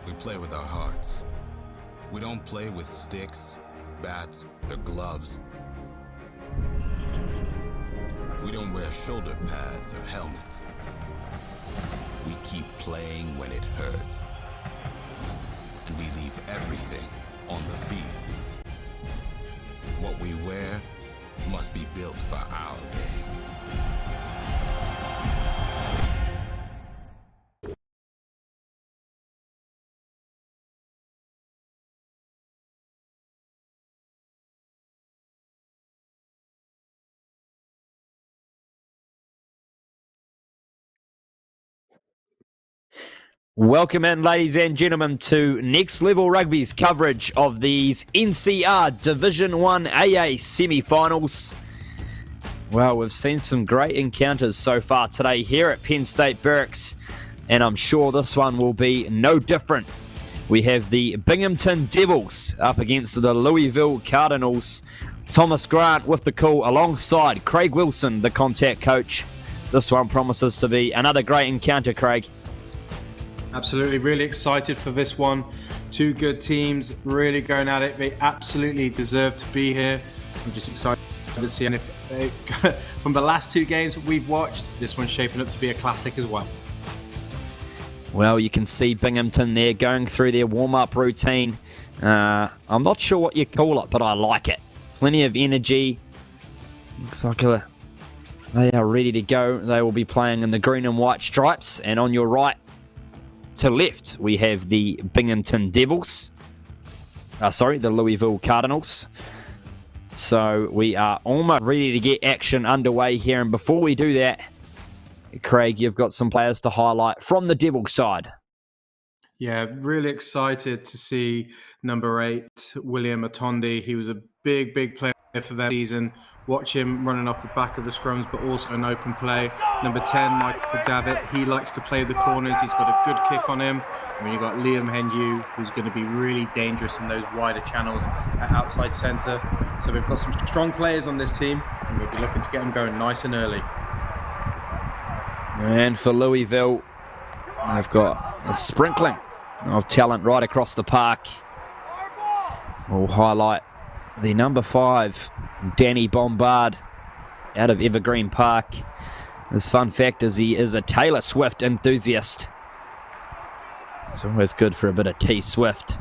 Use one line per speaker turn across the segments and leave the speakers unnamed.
We play with our hearts. We don't play with sticks, bats, or gloves. We don't wear shoulder pads or helmets. We keep playing when it hurts. And we leave everything on the field. What we wear must be built for our game.
Welcome in, ladies and gentlemen, to Next Level Rugby's coverage of these NCR Division 1 AA semi-finals. Well, we've seen some great encounters so far today here at Penn State Barracks, and I'm sure this one will be no different. We have the Binghamton Devils up against the Louisville Cardinals. Thomas Grant with the call alongside Craig Wilson, the contact coach. This one promises to be another great encounter, Craig.
Absolutely, really excited for this one. Two good teams really going at it. They absolutely deserve to be here. I'm just excited to see, and if from the last two games that we've watched, this one's shaping up to be a classic as well.
Well, you can see Binghamton there going through their warm-up routine. I'm not sure what you call it, but I like it. Plenty of energy. Looks like they are ready to go. They will be playing in the green and white stripes, and on your right to left, we have the Binghamton Devils. The Louisville Cardinals. So we are almost ready to get action underway here. And before we do that, Craig, you've got some players to highlight from the Devils side.
Yeah, really excited to see number 8, William Atondi. He was a big player for that season. Watch him running off the back of the scrums, but also an open play. Number 10, Michael Davitt. He likes to play the corners. He's got a good kick on him. And then you've got Liam Henyu, who's going to be really dangerous in those wider channels at outside centre. So we've got some strong players on this team, and we'll be looking to get them going nice and early.
And for Louisville, they've got a sprinkling of talent right across the park. We'll highlight the number 5, Danny Bombard, out of Evergreen Park. His fun fact is he is a Taylor Swift enthusiast. It's always good for a bit of T-Swift.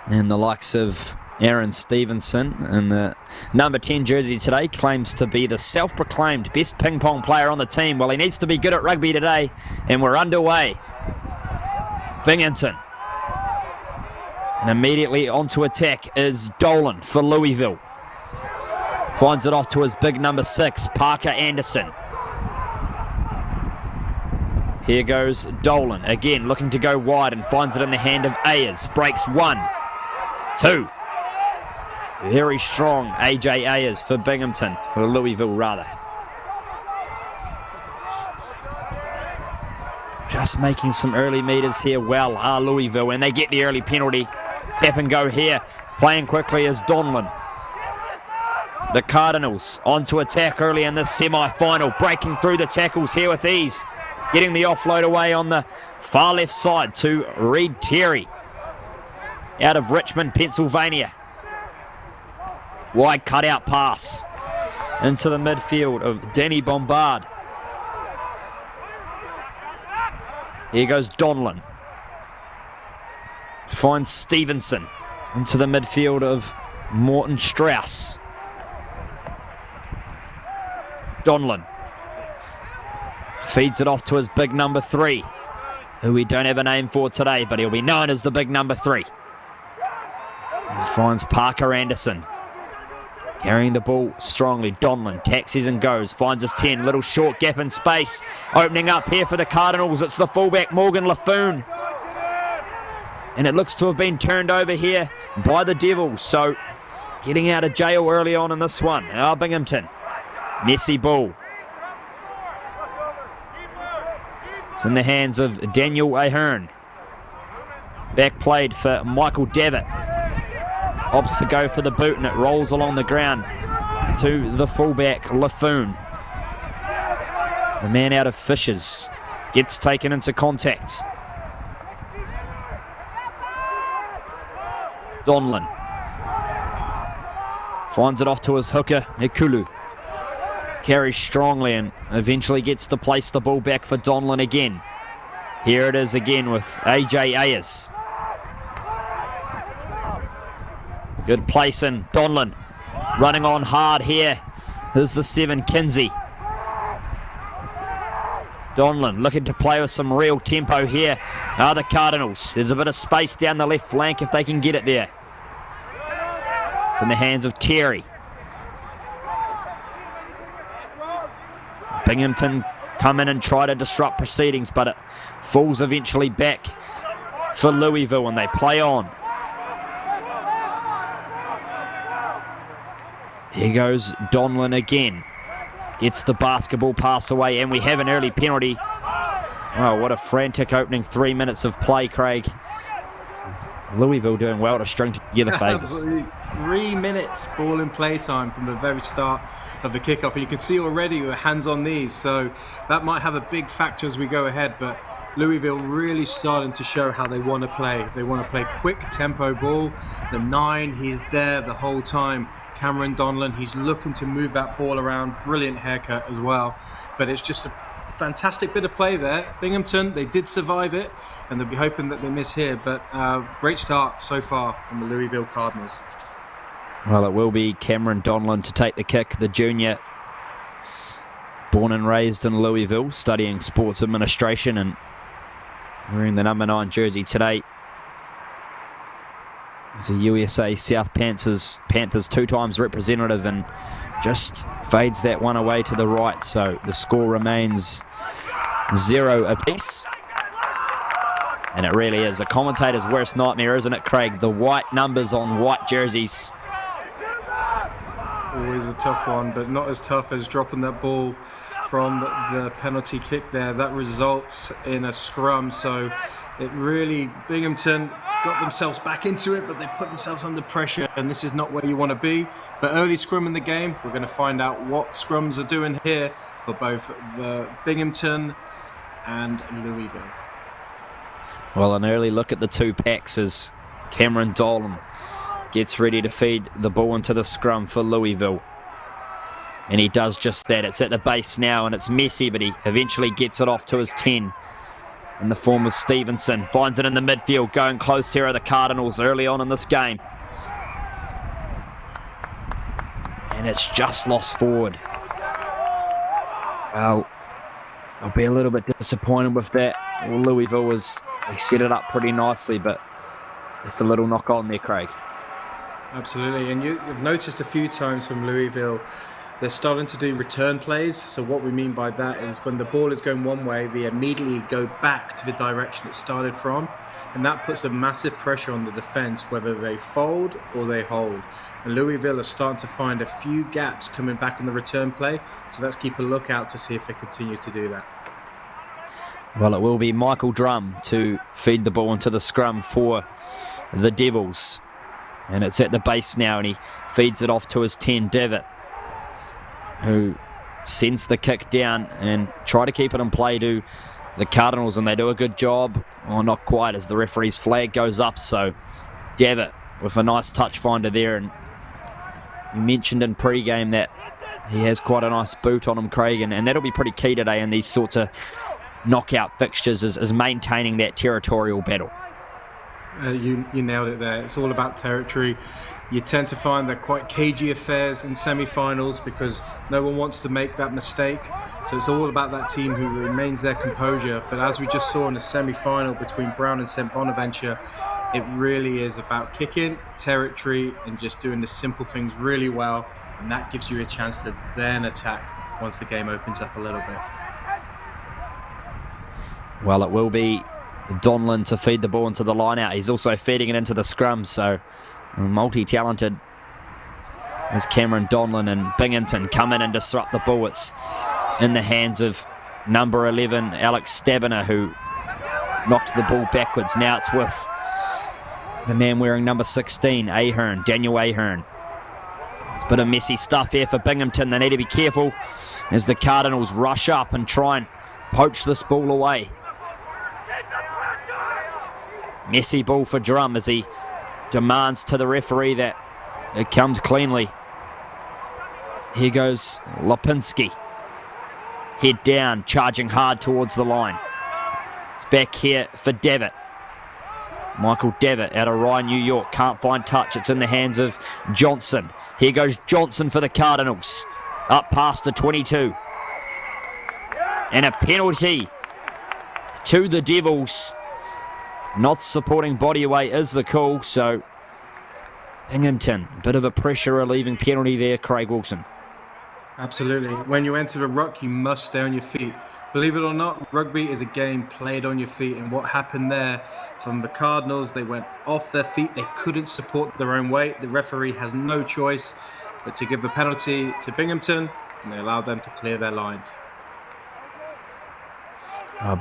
And the likes of Aaron Stevenson in the number 10 jersey today claims to be the self-proclaimed best ping pong player on the team. Well, he needs to be good at rugby today, and we're underway. Binghamton. And immediately onto attack is Dolan for Louisville. Finds it off to his big number 6, Parker Anderson. Here goes Dolan, again looking to go wide and finds it in the hand of Ayers. Breaks 1, 2. Very strong AJ Ayers for Binghamton, or Louisville rather. Just making some early meters here well are Louisville, and they get the early penalty. Tap and go here. Playing quickly is Donlan. The Cardinals onto attack early in this semi-final, breaking through the tackles here with ease. Getting the offload away on the far left side to Reed Terry out of Richmond, Pennsylvania. Wide cutout pass into the midfield of Danny Bombard. Here goes Donlan. Finds Stevenson into the midfield of Morton Strauss. Donlan feeds it off to his big number 3, who we don't have a name for today, but he'll be known as the big number 3. He finds Parker Anderson. Carrying the ball strongly. Donlan taxis and goes. Finds his 10. Little short gap in space. Opening up here for the Cardinals. It's the fullback Morgan Laffoon. And it looks to have been turned over here by the Devils. So getting out of jail early on in this one. Binghamton. Messy ball. It's in the hands of Daniel Ahern. Back played for Michael Davitt. Opts to go for the boot, and it rolls along the ground to the fullback Laffoon. The man out of Fishers gets taken into contact. Donlan finds it off to his hooker, Ikulu. Carries strongly and eventually gets to place the ball back for Donlan again. Here it is again with AJ Ayers. Good place in. Donlan running on hard here. Here's the 7, Kinsey. Donlan looking to play with some real tempo here are the Cardinals. There's a bit of space down the left flank if they can get it there. It's in the hands of Terry. Binghamton come in and try to disrupt proceedings, but it falls eventually back for Louisville and they play on. Here goes Donlan again. Gets the basketball pass away and we have an early penalty. Oh, what a frantic opening 3 minutes of play, Craig. Louisville doing well to string together phases.
3 minutes ball in play time from the very start of the kickoff. And you can see already we're hands on knees, so that might have a big factor as we go ahead. But Louisville really starting to show how they want to play. They want to play quick tempo ball. The 9, he's there the whole time. Cameron Donlan, he's looking to move that ball around. Brilliant haircut as well. But it's just a fantastic bit of play there. Binghamton, they did survive it, and they'll be hoping that they miss here. But great start so far from the Louisville Cardinals.
Well, it will be Cameron Donlan to take the kick, the junior. Born and raised in Louisville, studying sports administration and wearing the number 9 jersey today. He's a USA South Panthers 2 times representative and just fades that one away to the right. So the score remains 0 apiece. And it really is a commentator's worst nightmare, isn't it, Craig? The white numbers on white jerseys.
Always a tough one, but not as tough as dropping that ball from the penalty kick there. That results in a scrum. So it really, Binghamton got themselves back into it, but they put themselves under pressure, and this is not where you want to be. But early scrum in the game, we're going to find out what scrums are doing here for both the Binghamton and Louisville.
Well, an early look at the 2 packs as Cameron Donlan gets ready to feed the ball into the scrum for Louisville. And he does just that. It's at the base now and it's messy, but he eventually gets it off to his 10 in the form of Stevenson. Finds it in the midfield. Going close here are the Cardinals early on in this game. And it's just lost forward. Well, I'll be a little bit disappointed with that. Well, Louisville they set it up pretty nicely, but it's a little knock on there, Craig.
Absolutely, and you've noticed a few times from Louisville, they're starting to do return plays. So what we mean by that is when the ball is going one way, they immediately go back to the direction it started from, and that puts a massive pressure on the defense, whether they fold or they hold. And Louisville are starting to find a few gaps coming back in the return play, so let's keep a lookout to see if they continue to do that.
Well, it will be Michael Drum to feed the ball into the scrum for the Devils. And it's at the base now, and he feeds it off to his 10, Devitt, who sends the kick down and try to keep it in play to the Cardinals, and they do a good job. Or not quite, as the referee's flag goes up. So Devitt with a nice touch finder there, and you mentioned in pre-game that he has quite a nice boot on him, Craig, and that'll be pretty key today in these sorts of knockout fixtures, is maintaining that territorial battle.
You nailed it there. It's all about territory. You tend to find they're quite cagey affairs in semi-finals because no one wants to make that mistake. So it's all about that team who remains their composure. But as we just saw in the semi-final between Brown and St. Bonaventure, it really is about kicking, territory, and just doing the simple things really well. And that gives you a chance to then attack once the game opens up a little bit.
Well, it will be Donlan to feed the ball into the line out. He's also feeding it into the scrum, so multi-talented as Cameron Donlan, and Binghamton come in and disrupt the ball. It's in the hands of number 11, Alex Stabiner, who knocked the ball backwards. Now it's with the man wearing number 16, Ahern, Daniel Ahern. It's a bit of messy stuff here for Binghamton. They need to be careful as the Cardinals rush up and try and poach this ball away. Messy ball for Drum as he demands to the referee that it comes cleanly. Here goes Lipinski. Head down, charging hard towards the line. It's back here for Devitt. Michael Devitt out of Rye, New York. Can't find touch. It's in the hands of Johnson. Here goes Johnson for the Cardinals. Up past the 22. And a penalty to the Devils. Not supporting body weight is the call. So Binghamton, a bit of a pressure relieving penalty there, Craig Wilson.
Absolutely. When you enter the ruck, you must stay on your feet. Believe it or not, rugby is a game played on your feet. And what happened there from the Cardinals, they went off their feet. They couldn't support their own weight. The referee has no choice but to give the penalty to Binghamton, and they allowed them to clear their lines.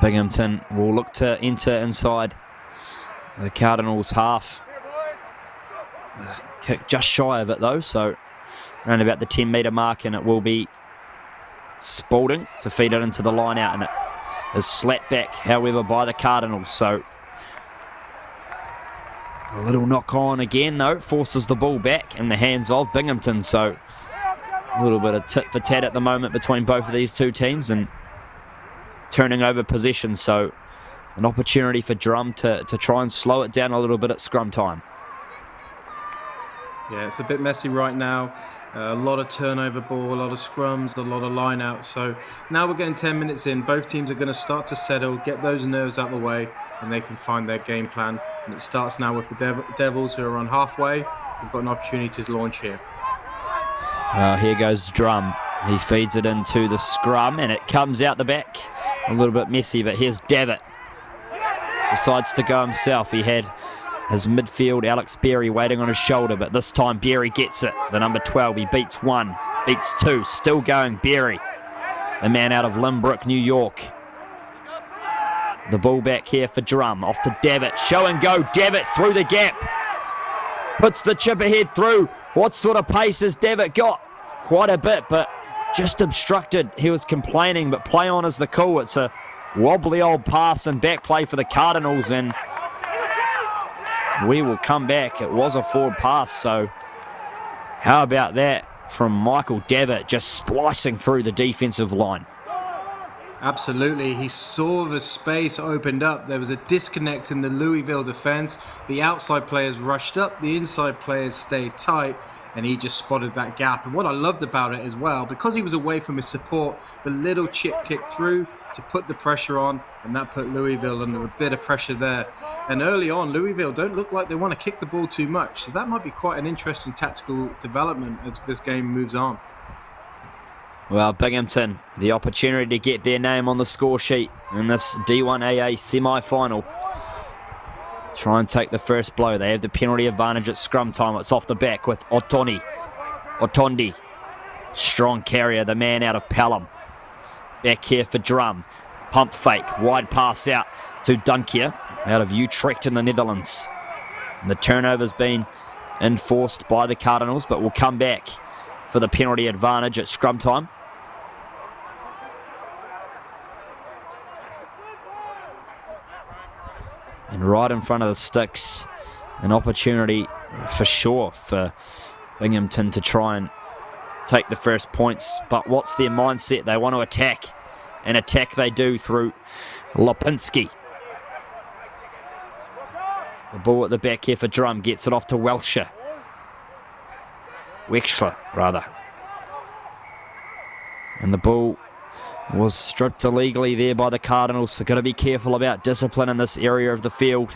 Binghamton will look to enter inside the Cardinals' half. Kick just shy of it though, so around about the 10-metre mark, and it will be Spalding to feed it into the line out, and it is slapped back, however, by the Cardinals. So a little knock on again though, forces the ball back in the hands of Binghamton. So a little bit of tit for tat at the moment between both of these two teams and turning over possession. So an opportunity for Drum to try and slow it down a little bit at scrum time.
Yeah, it's a bit messy right now. A lot of turnover ball, a lot of scrums, a lot of line outs. So now we're getting 10 minutes in. Both teams are going to start to settle, get those nerves out of the way, and they can find their game plan. And it starts now with the Devils, who are on halfway. We've got an opportunity to launch here.
Here goes Drum. He feeds it into the scrum, and it comes out the back. A little bit messy, but here's Devitt. Decides to go himself. He had his midfield, Alex Berry, waiting on his shoulder, but this time Berry gets it. The number 12, he beats one, beats two, still going Berry. The man out of Lynbrook, New York. The ball back here for Drum, off to Devitt. Show and go, Devitt through the gap. Puts the chip ahead through. What sort of pace has Devitt got? Quite a bit, but just obstructed. He was complaining, but play on is the call. It's a wobbly old pass and back play for the Cardinals, and we will come back. It was a forward pass, so how about that from Michael Devitt, just splicing through the defensive line.
Absolutely. He saw the space opened up. There was a disconnect in the Louisville defense. The outside players rushed up, the inside players stayed tight, and he just spotted that gap. And what I loved about it as well, because he was away from his support, the little chip kick through to put the pressure on, and that put Louisville under a bit of pressure there. And early on, Louisville don't look like they want to kick the ball too much, so that might be quite an interesting tactical development as this game moves on.
Well, Binghamton, the opportunity to get their name on the score sheet in this D1AA semi-final. Try and take the first blow. They have the penalty advantage at scrum time. It's off the back with Otondi. Strong carrier, the man out of Pelham. Back here for Drum. Pump fake, wide pass out to Dunkier, out of Utrecht in the Netherlands. And the turnover's been enforced by the Cardinals, but will come back for the penalty advantage at scrum time. And right in front of the sticks, an opportunity for sure for Binghamton to try and take the first points. But what's their mindset? They want to attack. And attack they do through Lipinski. The ball at the back here for Drum. Gets it off to Wechsler, rather. And the ball was stripped illegally there by the Cardinals. So got to be careful about discipline in this area of the field,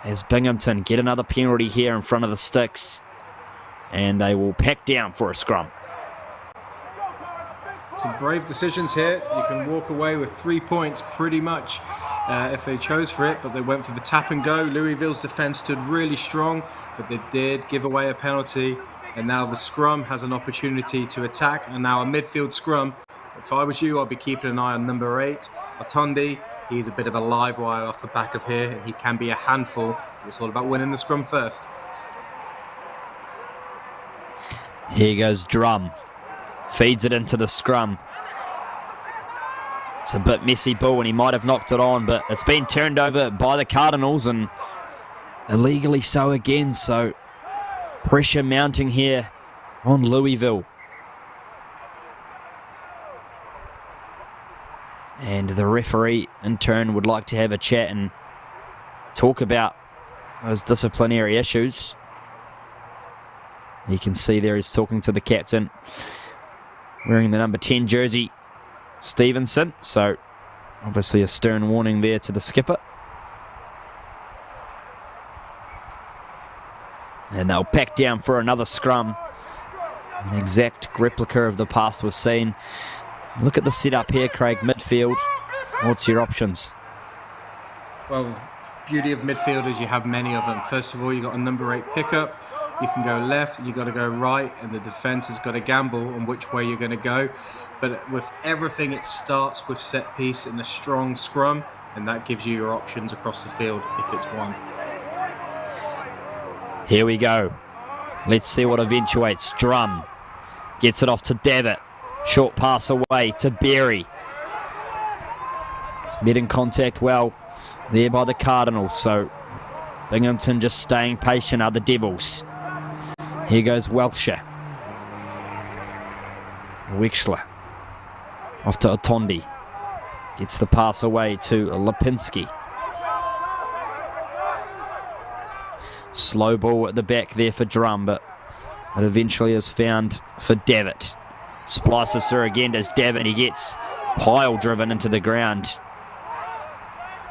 as Binghamton get another penalty here in front of the sticks, and they will pack down for a scrum.
Some brave decisions here. You can walk away with 3 points pretty much if they chose for it, but they went for the tap and go. Louisville's defense stood really strong, but they did give away a penalty, and now the scrum has an opportunity to attack, and now a midfield scrum. If I was you, I'd be keeping an eye on number 8, Otondi. He's a bit of a live wire off the back of here, and he can be a handful. It's all about winning the scrum first.
Here goes Drum. Feeds it into the scrum. It's a bit messy ball, and he might have knocked it on, but it's been turned over by the Cardinals, and illegally so again, so pressure mounting here on Louisville. And the referee, in turn, would like to have a chat and talk about those disciplinary issues. You can see there he's talking to the captain, wearing the number 10 jersey, Stevenson. So, obviously a stern warning there to the skipper. And they'll pack down for another scrum. An exact replica of the past we've seen. Look at the setup here, Craig. Midfield. What's your options?
Well, beauty of midfield is you have many of them. First of all, you got a number 8 pickup. You can go left, you got to go right, and the defense has got to gamble on which way you're going to go. But with everything, it starts with set piece and a strong scrum, and that gives you your options across the field if it's one.
Here we go. Let's see what eventuates. Drum gets it off to Davitt. Short pass away to Berry. Met in contact well there by the Cardinals, so Binghamton just staying patient are the Devils. Here goes Wexler off to Otondi. Gets the pass away to Lipinski. Slow ball at the back there for Drum, but it eventually is found for Davitt. Splices through again as Davitt. He gets pile driven into the ground.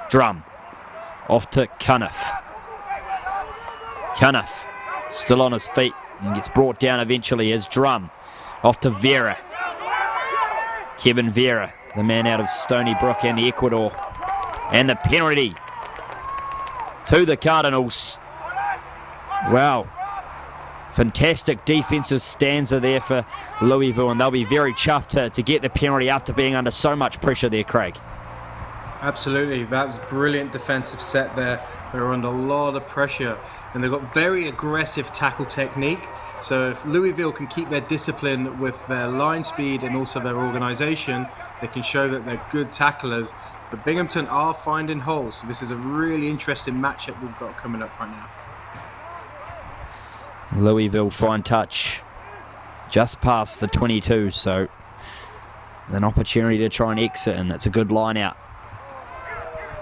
Drum off to Cuniff. Cuniff still on his feet and gets brought down eventually as Drum off to Vera. Kevin Vera, the man out of Stony Brook and the Ecuador. And the penalty to the Cardinals. Wow. Fantastic defensive stanza there for Louisville, and they'll be very chuffed to get the penalty after being under so much pressure there, Craig.
Absolutely, that was brilliant defensive set there. They were under a lot of pressure, and they've got very aggressive tackle technique. So if Louisville can keep their discipline with their line speed and also their organisation, they can show that they're good tacklers. But Binghamton are finding holes. So this is a really interesting matchup we've got coming up right now.
Louisville fine touch just past the 22, so an opportunity to try and exit, and that's a good line out.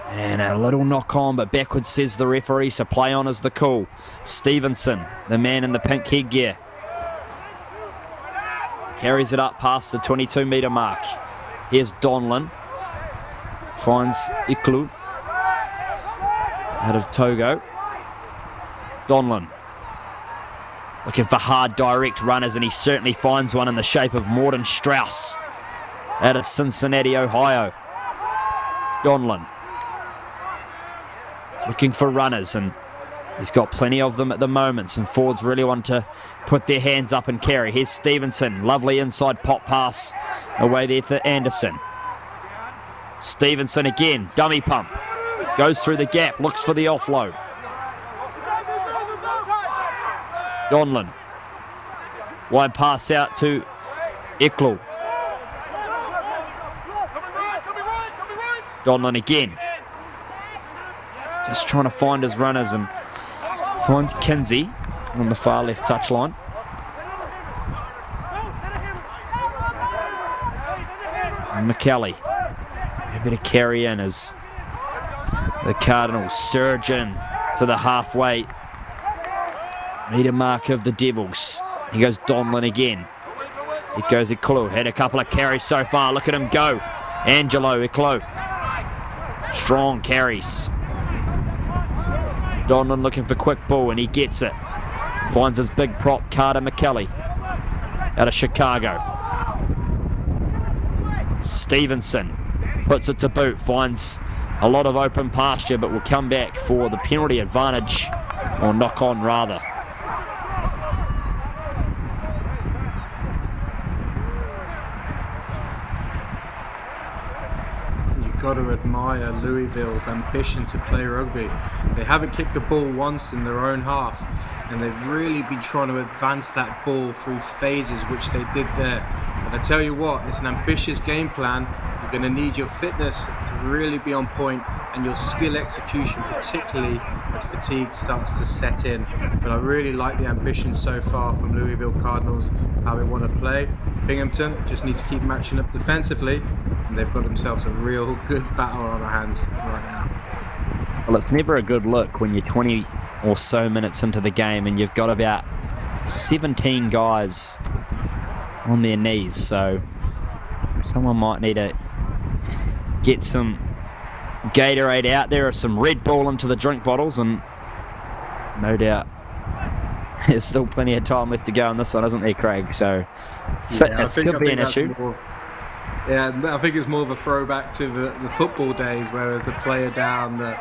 And a little knock on, but backwards says the referee, so play on is the call. Stevenson, the man in the pink headgear, carries it up past the 22-metre mark. Here's Donlan, finds Iklu out of Togo. Donlan looking for hard, direct runners, and he certainly finds one in the shape of Morton Strauss out of Cincinnati, Ohio. Donlan looking for runners, and he's got plenty of them at the moment, and forwards really want to put their hands up and carry. Here's Stevenson, lovely inside pop pass away there to Anderson. Stevenson again, dummy pump, goes through the gap, looks for the offload. Donlan, wide pass out to Iklu. Donlan again, just trying to find his runners, and finds Kinsey on the far left touchline. And McKelly, happy to carry in as the Cardinals surge in to the halfway metre mark of the Devils. He goes Donlan again. It goes Iklu. Had a couple of carries so far. Look at him go. Angelo Iklu. Strong carries. Donlan looking for quick ball, and he gets it. Finds his big prop, Carter McKelly, out of Chicago. Stevenson puts it to boot. Finds a lot of open pasture, but will come back for the penalty advantage, or knock on rather.
Got to admire Louisville's ambition to play rugby. They haven't kicked the ball once in their own half, and they've really been trying to advance that ball through phases, which they did there. But I tell you what, it's an ambitious game plan. You're going to need your fitness to really be on point and your skill execution, particularly as fatigue starts to set in. But I really like the ambition so far from Louisville Cardinals, how they want to play. Binghamton just need to keep matching up defensively, and they've got themselves a real good battle on their hands right now.
Well, it's never a good look when you're 20 or so minutes into the game and you've got about 17 guys on their knees, so someone might need to get some Gatorade out there or some Red Bull into the drink bottles, and no doubt there's still plenty of time left to go on this one, isn't there, Craig? So fitness could be an issue.
I think it's more of a throwback to the football days, whereas the player down, the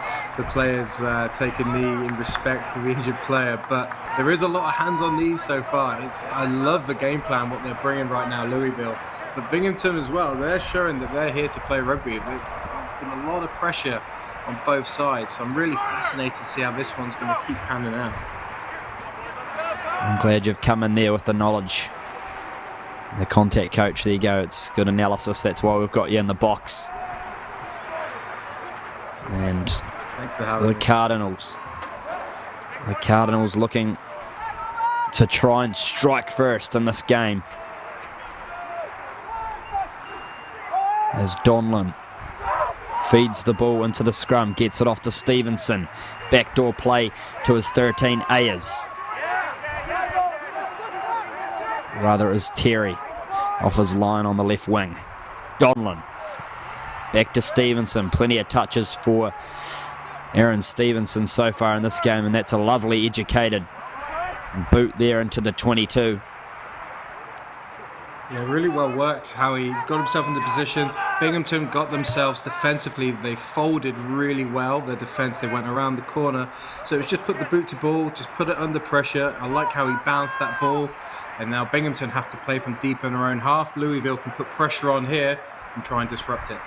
players take a knee in respect for the injured player. But there is a lot of hands on knees so far. I love the game plan, what they're bringing right now, Louisville. But Binghamton as well, they're showing that they're here to play rugby. There's been a lot of pressure on both sides. So I'm really fascinated to see how this one's going to keep panning out.
I'm glad you've come in there with the knowledge. The contact coach, there you go, it's good analysis, that's why we've got you in the box. And the Cardinals looking to try and strike first in this game. As Donlan feeds the ball into the scrum, gets it off to Stevenson. Backdoor play to his 13, Ayers. Rather, it was Terry off his line on the left wing. Donlan back to Stevenson. Plenty of touches for Aaron Stevenson so far in this game, and that's a lovely educated boot there into the 22.
Yeah, really well worked how he got himself into position. Binghamton got themselves defensively. They folded really well, their defence. They went around the corner. So it was just put the boot to ball, just put it under pressure. I like how he bounced that ball. And now Binghamton have to play from deep in their own half. Louisville can put pressure on here and try and disrupt it.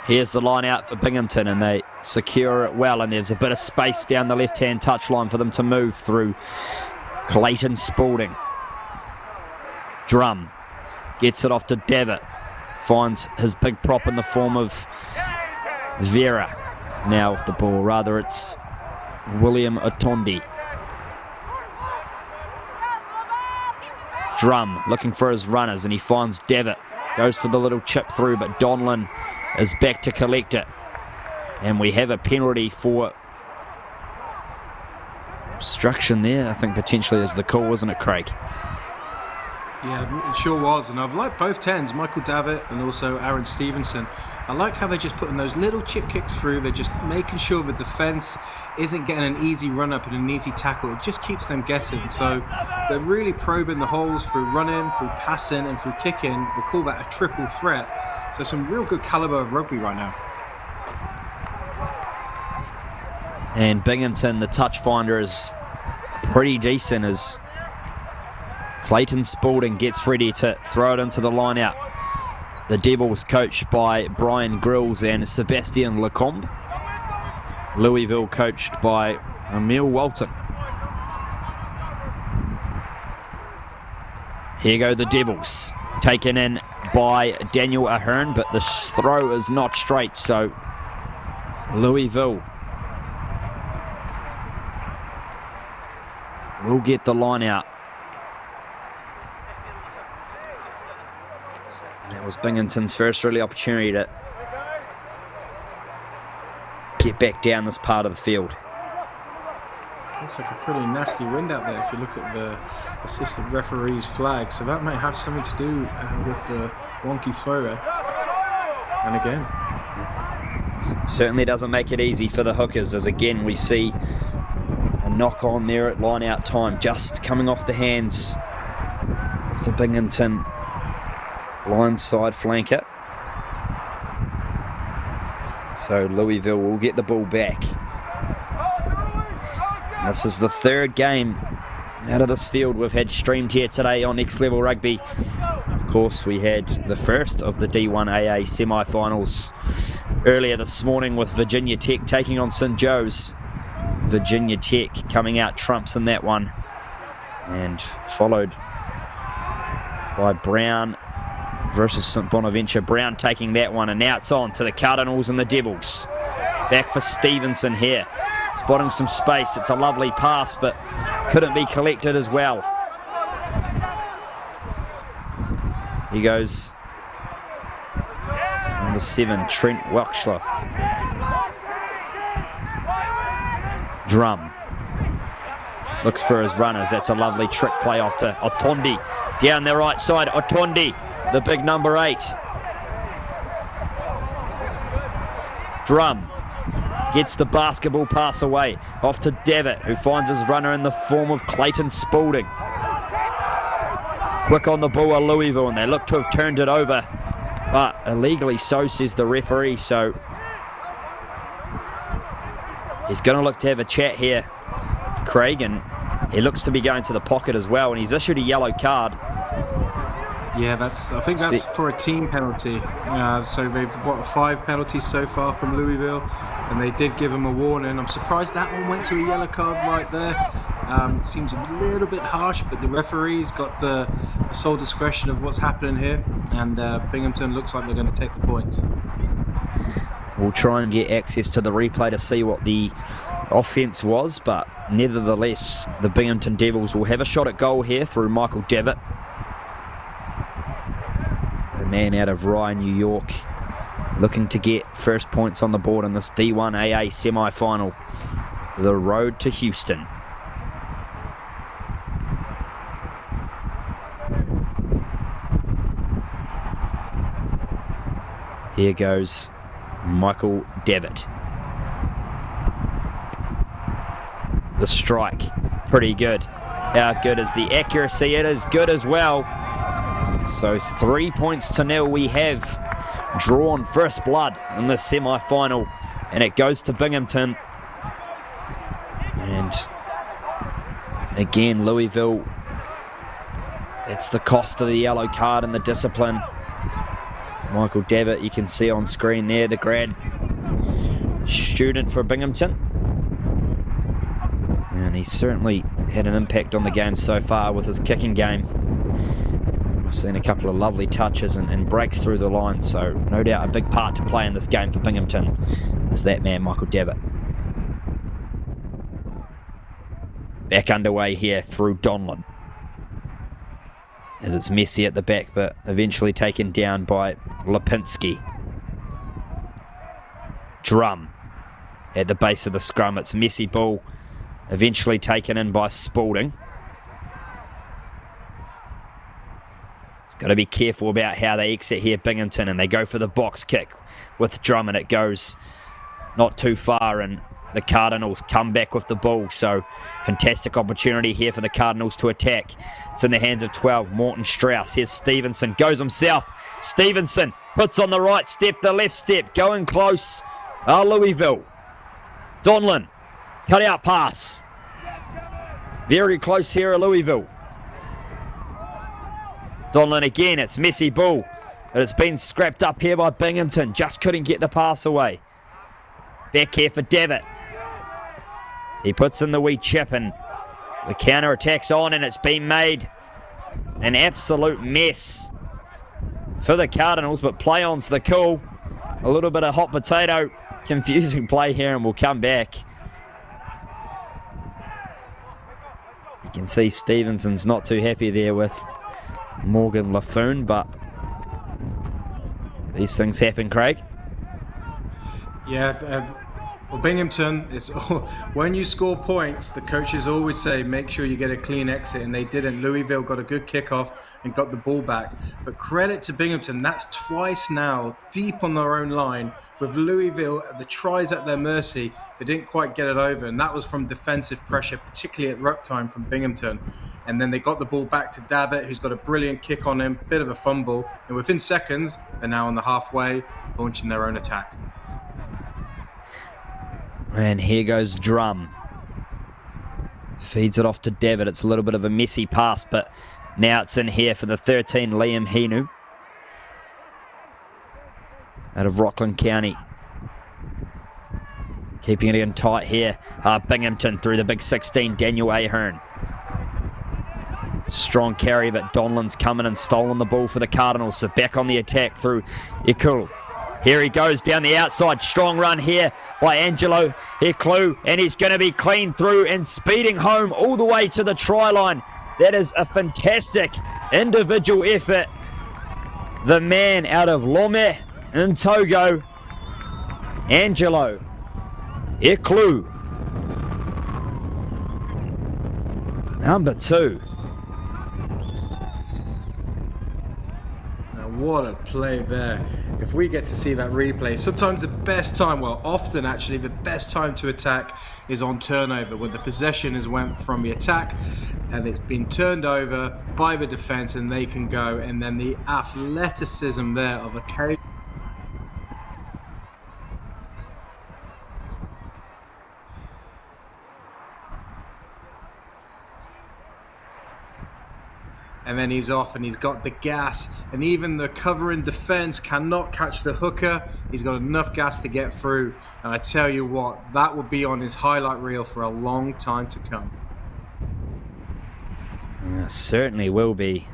Here's the line out for Binghamton, and they secure it well. And there's a bit of space down the left-hand touchline for them to move through. Clayton Spalding. Drum gets it off to Davitt. Finds his big prop in the form of Vera. Now with the ball. Rather, it's William Otondi. Drum looking for his runners, and he finds Davitt. Goes for the little chip through, but Donlan is back to collect it. And we have a penalty for obstruction there. I think potentially is the call, wasn't it, Craig?
Yeah, it sure was. And I've liked both 10s, Michael Davitt and also Aaron Stevenson. I like how they're just putting those little chip kicks through. They're just making sure the defence isn't getting an easy run-up and an easy tackle. It just keeps them guessing. So they're really probing the holes through running, through passing and through kicking. We call that a triple threat. So some real good calibre of rugby right now.
And Binghamton, the touch finder, is pretty decent as Clayton Spalding gets ready to throw it into the line out. The Devils coached by Brian Grills and Sebastian Lecombe. Louisville coached by Emil Walton. Here go the Devils. Taken in by Daniel Ahern, but the throw is not straight, so Louisville will get the line out. That was Binghamton's first really opportunity to get back down this part of the field.
Looks like a pretty nasty wind out there if you look at the assistant referee's flag. So that might have something to do with the wonky throw there. And again.
Certainly doesn't make it easy for the Hookers, as again we see a knock on there at line out time, just coming off the hands of the Binghamton blindside flanker. So Louisville will get the ball back. This is the third game out of this field we've had streamed here today on Next Level Rugby. Of course, we had the first of the D1AA semi-finals earlier this morning with Virginia Tech taking on St. Joe's. Virginia Tech coming out trumps in that one, and followed by Brown versus St Bonaventure. Brown taking that one, and now it's on to the Cardinals and the Devils. Back for Stevenson here. Spotting some space. It's a lovely pass, but couldn't be collected as well. He goes number 7, Trent Welchler. Drum looks for his runners. That's a lovely trick play off to Otondi. Down the right side, Otondi, the big number 8. Drum gets the basketball pass away. Off to Devitt, who finds his runner in the form of Clayton Spaulding. Quick on the ball are Louisville, and they look to have turned it over. But illegally so, says the referee, so he's going to look to have a chat here, Craig, and he looks to be going to the pocket as well, and he's issued a yellow card.
Yeah, I think that's for a team penalty. So they've got 5 penalties so far from Louisville, and they did give him a warning. I'm surprised that one went to a yellow card right there. Seems a little bit harsh, but the referee's got the sole discretion of what's happening here, and Binghamton looks like they're going to take the points.
We'll try and get access to the replay to see what the offence was, but nevertheless, the Binghamton Devils will have a shot at goal here through Michael Devitt, the man out of Rye, New York, looking to get first points on the board in this D1AA semi-final. The road to Houston. Here goes Michael Devitt. The strike, pretty good. How good is the accuracy? It is good as well. So 3 points to 0. We have drawn first blood in the semi-final, and it goes to Binghamton. And again, Louisville, it's the cost of the yellow card and the discipline. Michael Devitt, you can see on screen there, the grad student for Binghamton. And he's certainly had an impact on the game so far with his kicking game. I've seen a couple of lovely touches and breaks through the line, so no doubt a big part to play in this game for Binghamton is that man, Michael Devitt. Back underway here through Donlan, as it's messy at the back, but eventually taken down by Lipinski. Drum at the base of the scrum. It's messy ball, eventually taken in by Spaulding. It's got to be careful about how they exit here, Binghamton, and they go for the box kick with Drum, and it goes not too far, and the Cardinals come back with the ball. So fantastic opportunity here for the Cardinals to attack. It's in the hands of 12, Morton Strauss. Here's Stevenson, goes himself. Stevenson puts on the right step, the left step, going close. Louisville. Donlan, cut out pass. Very close here, Louisville. Donlan again, it's messy ball, but it's been scrapped up here by Binghamton. Just couldn't get the pass away. Back here for Devitt. He puts in the wee chip, and the counter attack's on, and it's been made an absolute mess for the Cardinals, but play on's the call. A little bit of hot potato, confusing play here, and we'll come back. You can see Stevenson's not too happy there with Morgan Laffoon, but these things happen, Craig.
Yeah, well, Binghamton, when you score points, the coaches always say make sure you get a clean exit, and they didn't. Louisville got a good kickoff and got the ball back. But credit to Binghamton, that's twice now deep on their own line. With Louisville, the tries at their mercy, they didn't quite get it over, and that was from defensive pressure, particularly at ruck time from Binghamton. And then they got the ball back to Davitt, who's got a brilliant kick on him, bit of a fumble, and within seconds, they're now on the halfway, launching their own attack.
And here goes Drum. Feeds it off to Devitt. It's a little bit of a messy pass, but now it's in here for the 13, Liam Hinu, out of Rockland County. Keeping it in tight here. Binghamton through the big 16, Daniel Ahern. Strong carry, but Donlan's come in and stolen the ball for the Cardinals. So back on the attack through Ikulu. Here he goes down the outside. Strong run here by Angelo Ikulu, and he's going to be clean through and speeding home all the way to the try line. That is a fantastic individual effort. The man out of Lome in Togo, Angelo Ikulu. Number 2.
Now what a play there. If we get to see that replay, sometimes the best time, well, often actually the best time to attack is on turnover, when the possession has went from the attack and it's been turned over by the defense and they can go, and then the athleticism there of a carry. And then he's off and he's got the gas, and even the covering defense cannot catch the hooker. He's got enough gas to get through, and I tell you what, that will be on his highlight reel for a long time to come.
Yeah, certainly will be.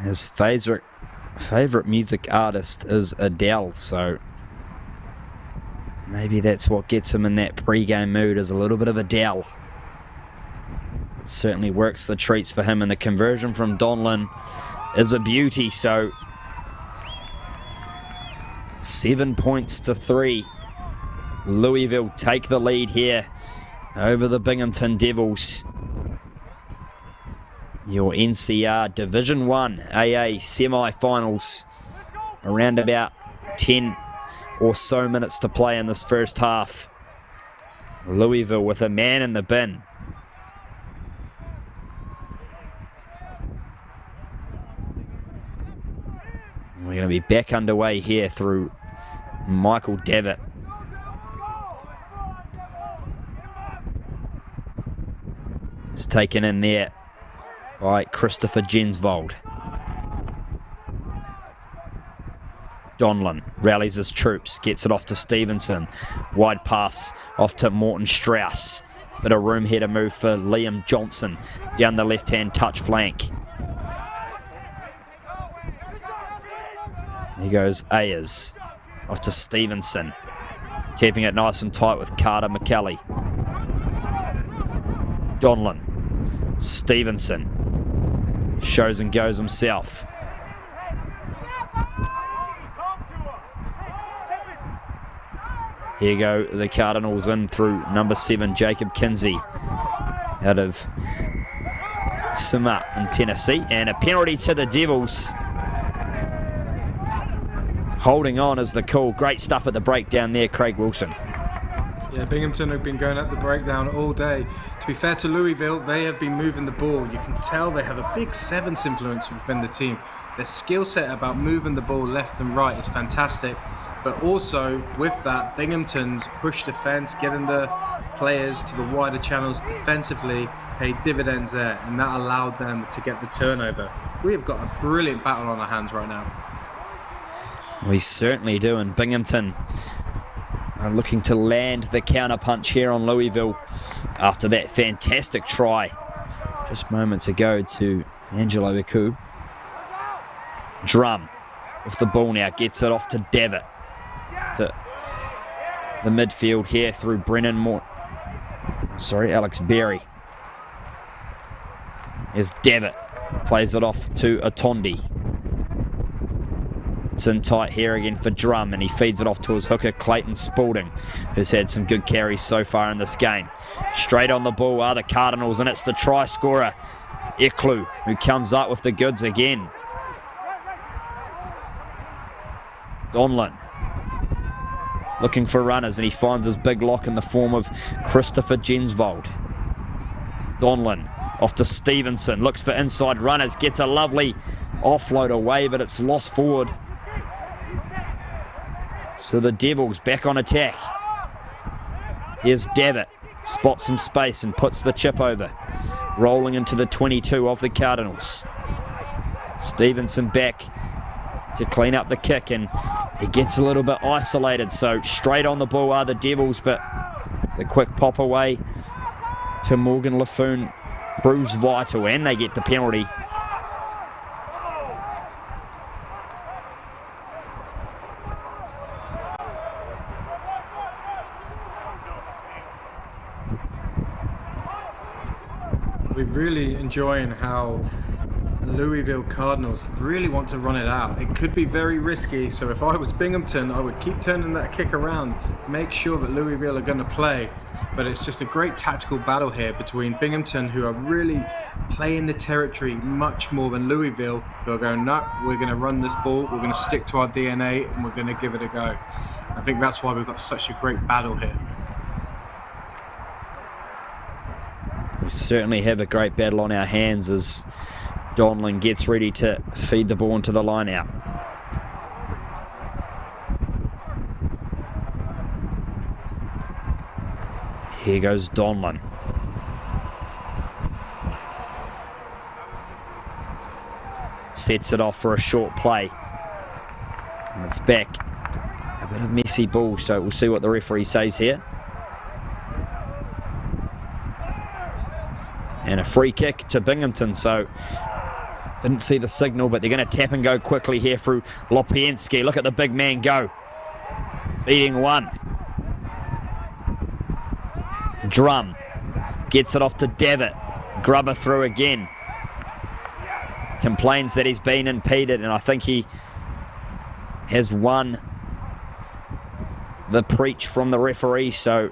His favorite music artist is Adele, so maybe that's what gets him in that pre-game mood, is a little bit of Adele. It certainly works the treats for him, and the conversion from Donlan is a beauty. So 7 points to 3. Louisville take the lead here over the Binghamton Devils. Your NCR Division 1 AA Semifinals. Around about 10 or so minutes to play in this first half. Louisville with a man in the bin. We're going to be back underway here through Michael Davitt. It's taken in there by Christopher Jensvold. Donlan rallies his troops, gets it off to Stevenson. Wide pass off to Morton Strauss. Bit of room here to move for Liam Johnson down the left-hand touch flank. Here goes Ayers off to Stevenson, keeping it nice and tight with Carter McKelly. Donlan, Stevenson, shows and goes himself. Here go the Cardinals in through number 7, Jacob Kinsey, out of Sima in Tennessee, and a penalty to the Devils. Holding on is the call. Great stuff at the breakdown there, Craig Wilson.
Yeah, Binghamton have been going at the breakdown all day. To be fair to Louisville, they have been moving the ball. You can tell they have a big sevens influence within the team. Their skill set about moving the ball left and right is fantastic. But also, with that, Binghamton's push defense, getting the players to the wider channels defensively, paid dividends there, and that allowed them to get the turnover. We have got a brilliant battle on our hands right now.
We certainly do, and Binghamton are looking to land the counter-punch here on Louisville after that fantastic try just moments ago to Angelo Ikulu. Drum with the ball now, gets it off to Davitt. To the midfield here through Alex Berry. Here's Davitt, plays it off to Atondi. It's in tight here again for Drum, and he feeds it off to his hooker, Clayton Spalding, who's had some good carries so far in this game. Straight on the ball are the Cardinals, and it's the try scorer, Ikulu, who comes up with the goods again. Donlan looking for runners, and he finds his big lock in the form of Christopher Jensvold. Donlan off to Stevenson, looks for inside runners, gets a lovely offload away, but it's lost forward. So the Devils back on attack. Here's Davitt, spots some space and puts the chip over, rolling into the 22 of the Cardinals. Stevenson back to clean up the kick, and he gets a little bit isolated, so straight on the ball are the Devils, but the quick pop away to Morgan Laffoon proves vital, and they get the penalty.
We're really enjoying how Louisville Cardinals really want to run it out. It could be very risky, so if I was Binghamton, I would keep turning that kick around, make sure that Louisville are going to play. But it's just a great tactical battle here between Binghamton, who are really playing the territory much more than Louisville, who are going, no, we're going to run this ball, we're going to stick to our DNA, and we're going to give it a go. I think that's why we've got such a great battle here.
We certainly have a great battle on our hands as Donlan gets ready to feed the ball into the line out. Here goes Donlan. Sets it off for a short play. And it's back. A bit of messy ball, so we'll see what the referee says here. And a free kick to Binghamton, so didn't see the signal, but they're going to tap and go quickly here through Lopienski. Look at the big man go. Beating one. Drum gets it off to Davitt. Grubber through again. Complains that he's been impeded, and I think he has won the preach from the referee, so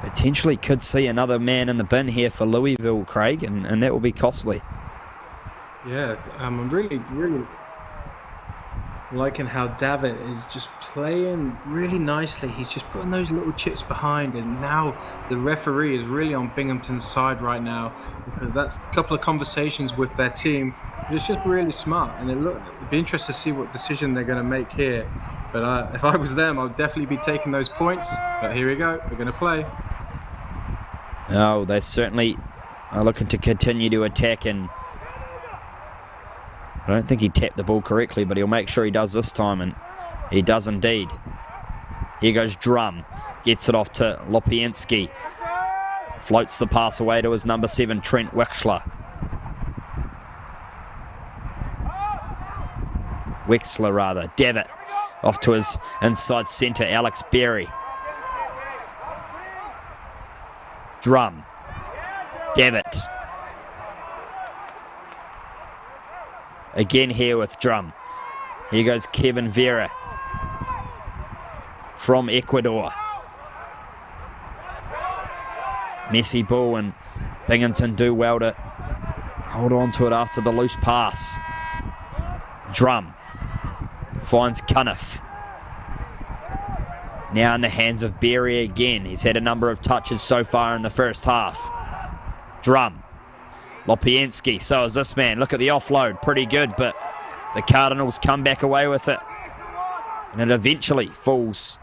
potentially could see another man in the bin here for Louisville, Craig, and that will be costly.
Yeah, I'm really liking how Davitt is just playing really nicely. He's just putting those little chips behind, and now the referee is really on Binghamton's side right now, because that's a couple of conversations with their team. It's just really smart, and it'd be interesting to see what decision they're going to make here. But if I was them, I'd definitely be taking those points. But here we go, we're going to play.
Oh, they certainly are looking to continue to attack, and I don't think he tapped the ball correctly, but he'll make sure he does this time, and he does indeed. Here goes Drum. Gets it off to Lopienski. Floats the pass away to his number 7, Trent Wexler. Davitt off to his inside centre, Alex Berry. Drum. Davitt. Again here with Drum. Here goes Kevin Vera from Ecuador. Messy ball, and Binghamton do well to hold on to it after the loose pass. Drum finds Cunniff. Now in the hands of Berry again. He's had a number of touches so far in the first half. Drum. Lopienski, so is this man. Look at the offload, pretty good, but the Cardinals come back away with it. And it eventually falls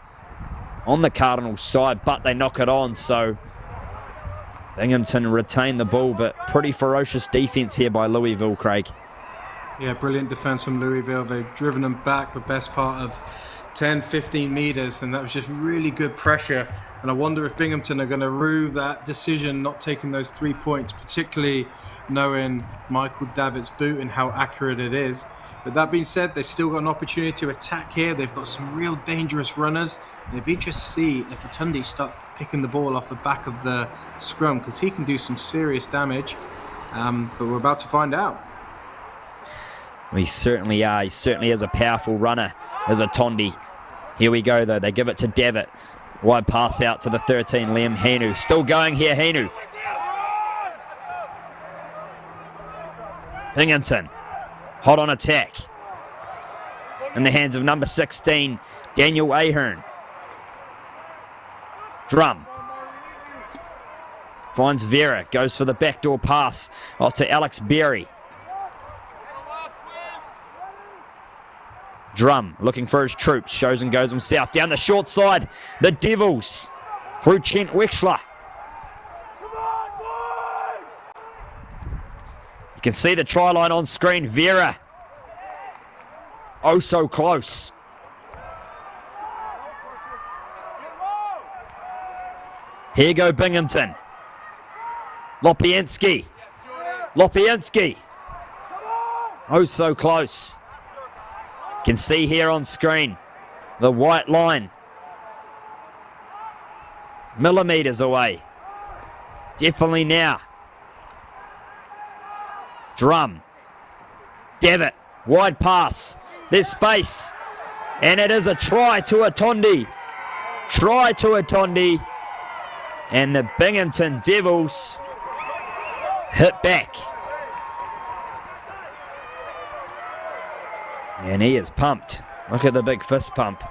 on the Cardinals side, but they knock it on, so Binghamton retain the ball, but pretty ferocious defense here by Louisville, Craig.
Yeah, brilliant defense from Louisville. They've driven them back the best part of 10, 15 meters, and that was just really good pressure. And I wonder if Binghamton are going to rue that decision not taking those 3 points, particularly knowing Michael Davitt's boot and how accurate it is. But that being said, they've still got an opportunity to attack here. They've got some real dangerous runners. And it'd be interesting to see if Atundi starts picking the ball off the back of the scrum, because he can do some serious damage. But we're about to find out.
We certainly are. He certainly is a powerful runner as Atundi. Here we go, though. They give it to Davitt. Wide pass out to the 13, Liam Hinu. Still going here, Hinu. Binghamton, hot on attack. In the hands of number 16, Daniel Ahern. Drum. Finds Vera, goes for the backdoor pass off to Alex Berry. Drum looking for his troops, shows and goes himself down the short side. The Devils through Trent Wexler. You can see the try line on screen. Vera, oh so close. Here go Binghamton. Lopiansky. Oh, so close. Can see here on screen the white line. Millimeters away. Definitely now. Drum. Devitt. Wide pass. There's space. And it is a try to Atondi. And the Binghamton Devils hit back. And he is pumped. Look at the big fist pump.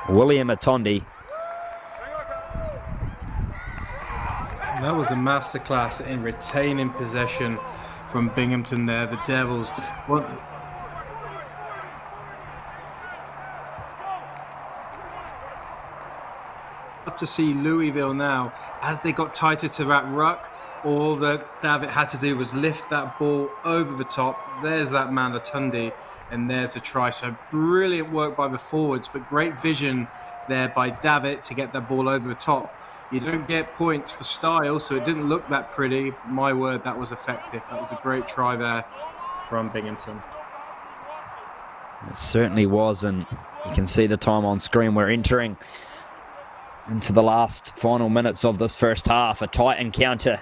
William Atondi.
That was a masterclass in retaining possession from Binghamton there. The Devils. To see Louisville now, as they got tighter to that ruck, all that Davitt had to do was lift that ball over the top. There's that man Atundi, and there's a try. So brilliant work by the forwards, but great vision there by Davitt to get that ball over the top. You don't get points for style, so it didn't look that pretty. My word, that was effective. That was a great try there from Binghamton.
It certainly was, and you can see the time on screen. We're entering into the last final minutes of this first half. A tight encounter,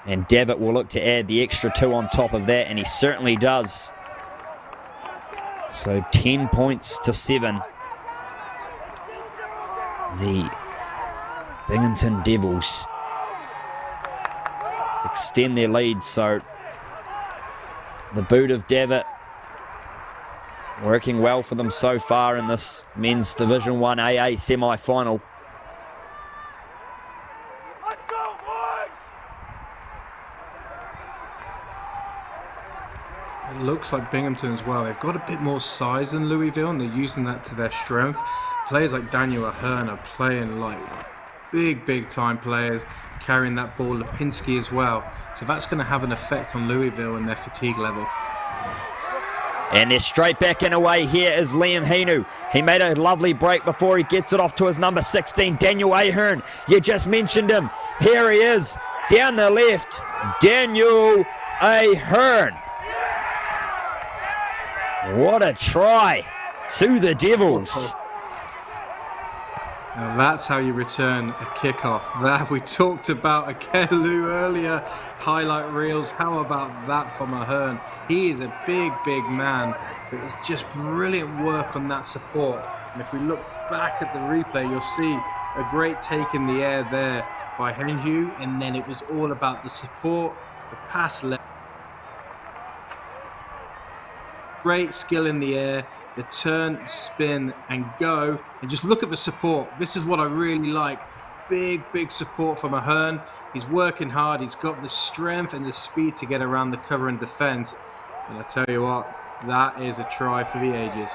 and Davitt will look to add the extra 2 on top of that, and he certainly does. So 10 points to 7. The Binghamton Devils extend their lead, so the boot of Davitt working well for them so far in this men's Division 1 AA semi-final.
It looks like Binghamton as well. They've got a bit more size than Louisville, and they're using that to their strength. Players like Daniel Ahern are playing like big time players, carrying that ball. Lipinski as well. So that's going to have an effect on Louisville and their fatigue level.
And they're straight back and away. Here is Liam Hinu. He made a lovely break before he gets it off to his number 16, Daniel Ahern. You just mentioned him. Here he is, down the left, Daniel Ahern. What a try to the Devils.
Now that's how you return a kickoff. That we talked about Akelu earlier, highlight reels. How about that from Ahern? He is a big man, but it was just brilliant work on that support. And if we look back at the replay, you'll see a great take in the air there by Henhu, and then it was all about the support, the pass left. Great skill in the air, the turn, spin, and go. And just look at the support. This is what I really like. Big support from Ahern. He's working hard. He's got the strength and the speed to get around the cover and defense. And I tell you what, that is a try for the ages.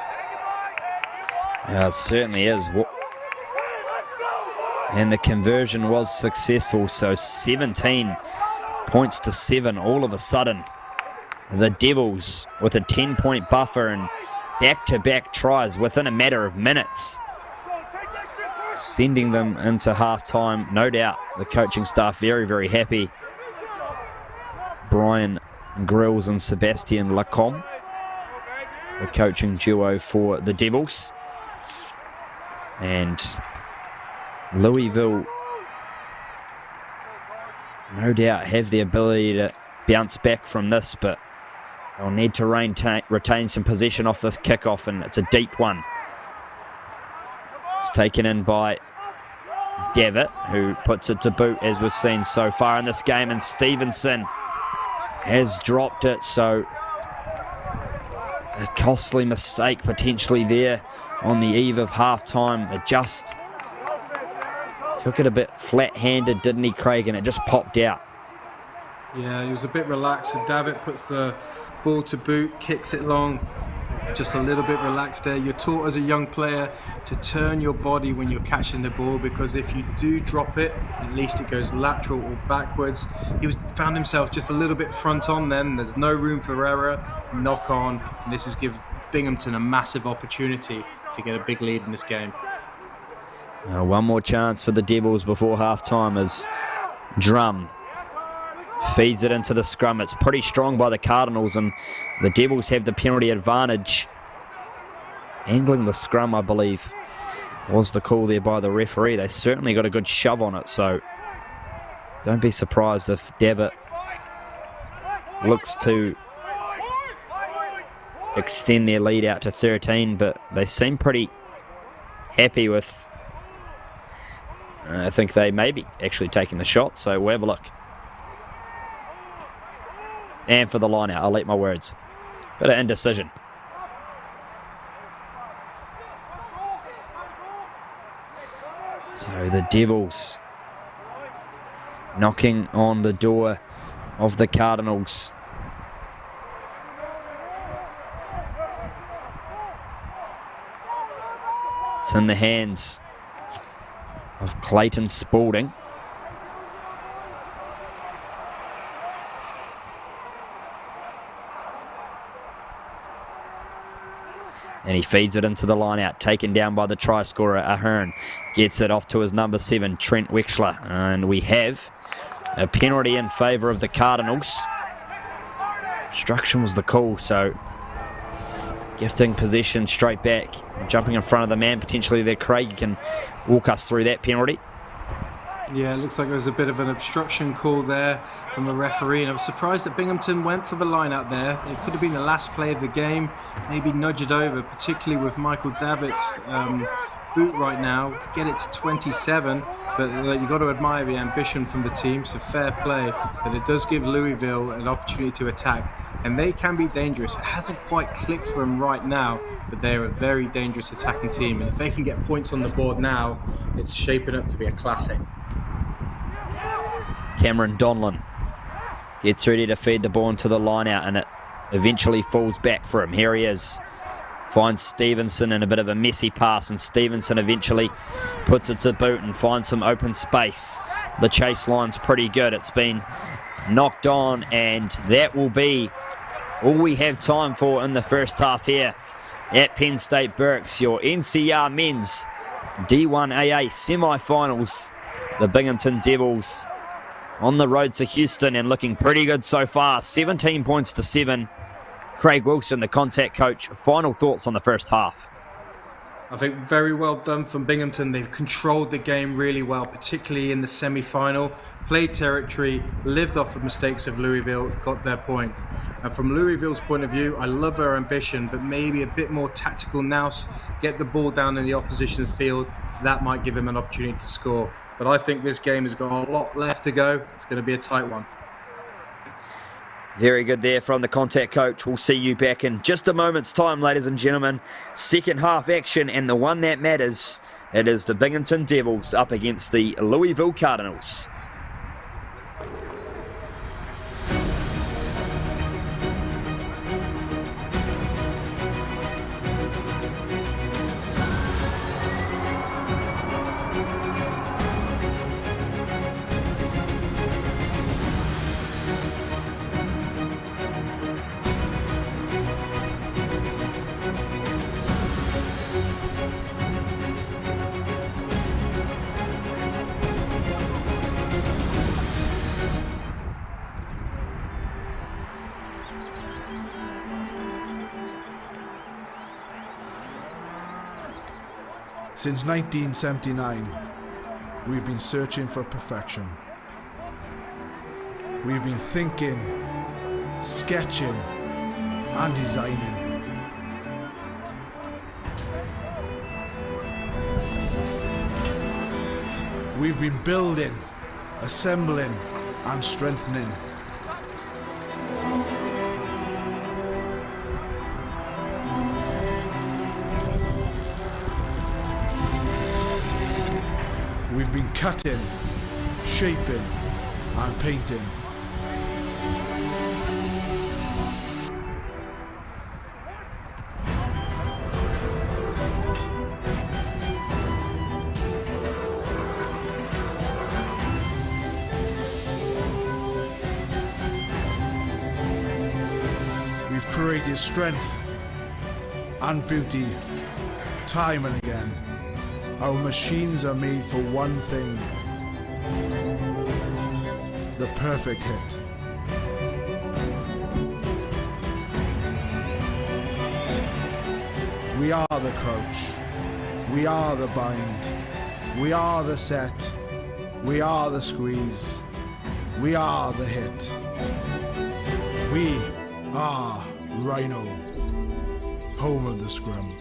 Yeah, it certainly is. And the conversion was successful. So 17 points to 7 all of a sudden. The Devils with a 10-point buffer and back-to-back tries within a matter of minutes, sending them into halftime. No doubt the coaching staff very happy. Brian Grills and Sebastian Lacombe, the coaching duo for the Devils. And Louisville no doubt have the ability to bounce back from this, but they'll need to retain some possession off this kickoff, and it's a deep one. It's taken in by Davitt, who puts it to boot, as we've seen so far in this game, and Stevenson has dropped it, so a costly mistake potentially there on the eve of halftime. It just took it a bit flat-handed, didn't he, Craig, and it just popped out.
Yeah, he was a bit relaxed. So Davitt puts the ball to boot, kicks it long, just a little bit relaxed there. You're taught as a young player to turn your body when you're catching the ball, because if you do drop it, at least it goes lateral or backwards. He found himself just a little bit front on then. There's no room for error. Knock on. And this has given Binghamton a massive opportunity to get a big lead in this game.
One more chance for the Devils before half-time as Drum feeds it into the scrum. It's pretty strong by the Cardinals, and the Devils have the penalty advantage. Angling the scrum, I believe, was the call there by the referee. They certainly got a good shove on it, so don't be surprised if Davitt looks to extend their lead out to 13, but they seem pretty happy with, I think they may be actually taking the shot, so we'll have a look. And for the line out, I'll eat my words. Bit of indecision. So the Devils knocking on the door of the Cardinals. It's in the hands of Clayton Spalding. And he feeds it into the line out, taken down by the try scorer, Ahern. Gets it off to his number 7, Trent Wexler. And we have a penalty in favour of the Cardinals. Obstruction was the call, so gifting possession straight back. Jumping in front of the man, potentially there. Craig, you can walk us through that penalty.
Yeah, it looks like there was a bit of an obstruction call there from the referee, and I was surprised that Binghamton went for the line out there. It could have been the last play of the game, maybe nudge it over, particularly with Michael Davitt's boot right now. Get it to 27, but you've got to admire the ambition from the team, so fair play. But it does give Louisville an opportunity to attack, and they can be dangerous. It hasn't quite clicked for them right now, but they're a very dangerous attacking team, and if they can get points on the board now, it's shaping up to be a classic.
Cameron Donlan gets ready to feed the ball into the line out, and it eventually falls back for him. Here he is. Finds Stevenson in a bit of a messy pass, and Stevenson eventually puts it to boot and finds some open space. The chase line's pretty good. It's been knocked on, and that will be all we have time for in the first half here at Penn State Berks. Your NCR men's D1AA semi-finals. The Binghamton Devils on the road to Houston and looking pretty good so far. 17 points to 7. Craig Wilson, the contact coach. Final thoughts on the first half?
I think very well done from Binghamton. They've controlled the game really well, particularly in the semi-final. Played territory, lived off the mistakes of Louisville, got their points. And from Louisville's point of view, I love their ambition, but maybe a bit more tactical nous. Get the ball down in the opposition's field. That might give them an opportunity to score. But I think this game has got a lot left to go. It's going to be a tight one.
Very good there from the contact coach. We'll see you back in just a moment's time, ladies and gentlemen. Second half action, and the one that matters. It is the Binghamton Devils up against the Louisville Cardinals.
Since 1979, we've been searching for perfection. We've been thinking, sketching, and designing. We've been building, assembling, and strengthening. We've been cutting, shaping, and painting. We've created strength and beauty time and again. Our machines are made for one thing. The perfect hit. We are the crouch. We are the bind. We are the set. We are the squeeze. We are the hit. We are Rhino, home of the scrum.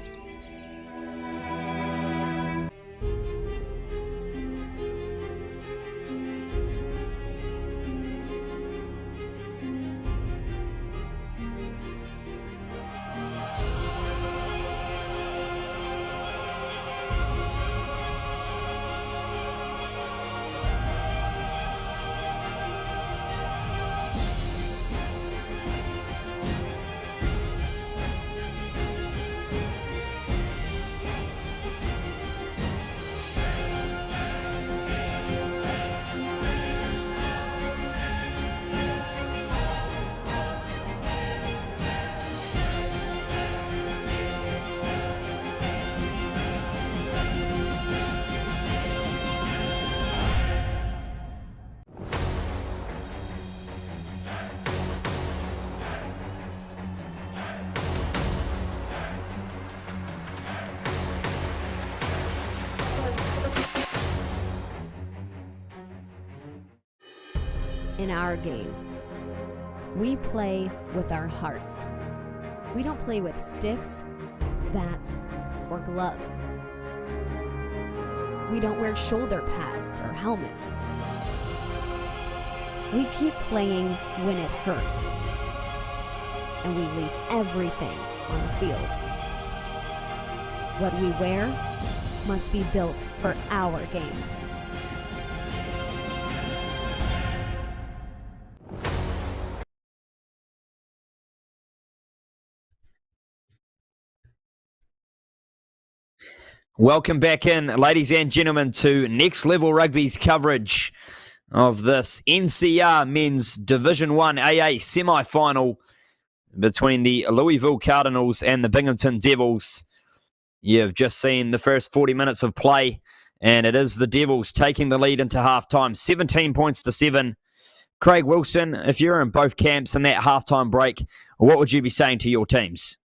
In our game, we play with our hearts. We don't play with sticks, bats, or gloves. We don't wear shoulder pads or helmets. We keep playing when it hurts. And we leave everything on the field. What we wear must be built for our game.
Welcome back in, ladies and gentlemen, to Next Level Rugby's coverage of this NCR Men's Division 1 AA semi-final between the Louisville Cardinals and the Binghamton Devils. You've just seen the first 40 minutes of play, and it is the Devils taking the lead into halftime, 17 points to 7. Craig Wilson, if you're in both camps in that halftime break, what would you be saying to your teams?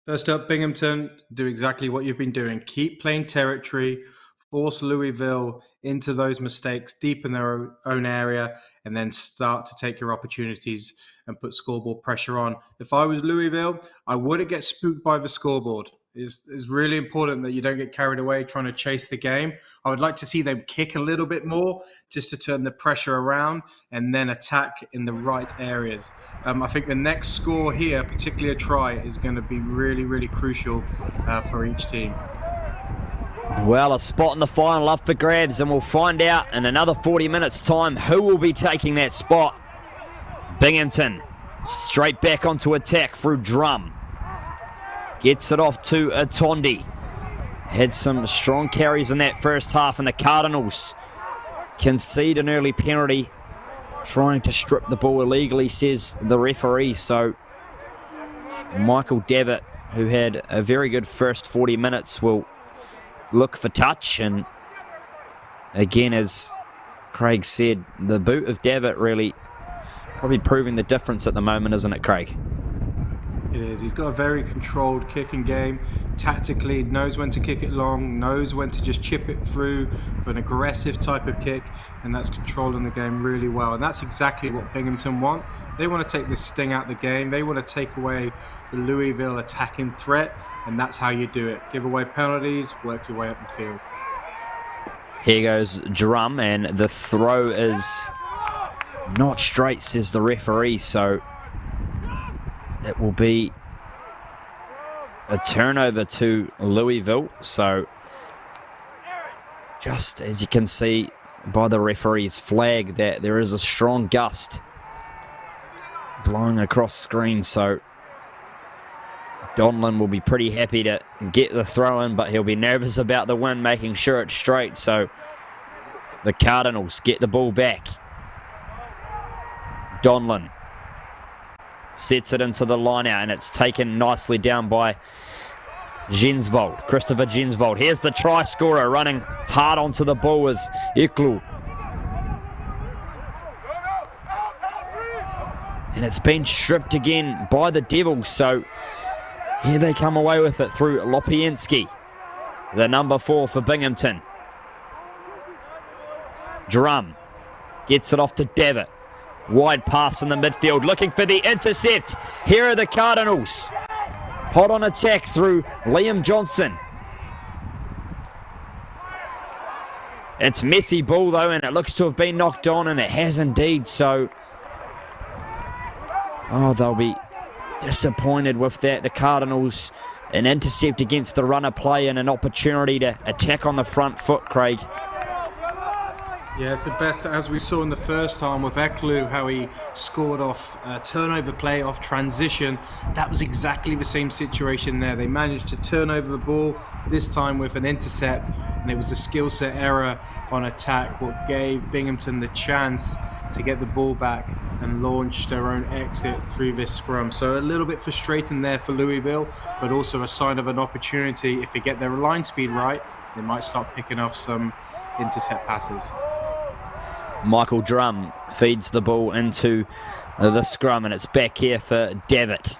First up, Binghamton, do exactly what you've been doing. Keep playing territory, force Louisville into those mistakes deep in their own area, and then start to take your opportunities and put scoreboard pressure on. If I was Louisville, I wouldn't get spooked by the scoreboard. It's really important that you don't get carried away trying to chase the game. I would like to see them kick a little bit more just to turn the pressure around and then attack in the right areas. I think the next score here, particularly a try, is going to be really, really crucial for each team.
Well, a spot in the final up for grabs, and we'll find out in another 40 minutes' time who will be taking that spot. Binghamton straight back onto attack through Drum. Gets it off to Atondi. Had some strong carries in that first half, and the Cardinals concede an early penalty, trying to strip the ball illegally, says the referee. So Michael Davitt, who had a very good first 40 minutes, will look for touch. And again, as Craig said, the boot of Davitt really probably proving the difference at the moment, isn't it, Craig?
It is. He's got a very controlled kicking game. Tactically, knows when to kick it long, knows when to just chip it through for an aggressive type of kick, and that's controlling the game really well. And that's exactly what Binghamton want. They want to take the sting out of the game. They want to take away the Louisville attacking threat, and that's how you do it. Give away penalties, work your way up the field.
Here goes Drum, and the throw is not straight, says the referee, so it will be a turnover to Louisville. So just as you can see by the referee's flag, that there is a strong gust blowing across screen. So Donlan will be pretty happy to get the throw in, but he'll be nervous about the win, making sure it's straight. So the Cardinals get the ball back. Donlan sets it into the line out, and it's taken nicely down by Jensvold, Christopher Jensvold. Here's the try scorer running hard onto the ball is Iklu. And it's been stripped again by the Devils, so here they come away with it through Lopienski, the number 4 for Binghamton. Drum gets it off to Devitt. Wide pass in the midfield, looking for the intercept. Here are the Cardinals. Hot on attack through Liam Johnson. It's messy ball though, and it looks to have been knocked on, and it has indeed, so... Oh, they'll be disappointed with that. The Cardinals, an intercept against the runner play and an opportunity to attack on the front foot, Craig.
Yeah, it's the best, as we saw in the first time with Eklu, how he scored off turnover play, off transition. That was exactly the same situation there. They managed to turn over the ball, this time with an intercept, and it was a skill set error on attack what gave Binghamton the chance to get the ball back and launch their own exit through this scrum. So a little bit frustrating there for Louisville, but also a sign of an opportunity. If they get their line speed right, they might start picking off some intercept passes.
Michael Drum feeds the ball into the scrum, and it's back here for Devitt.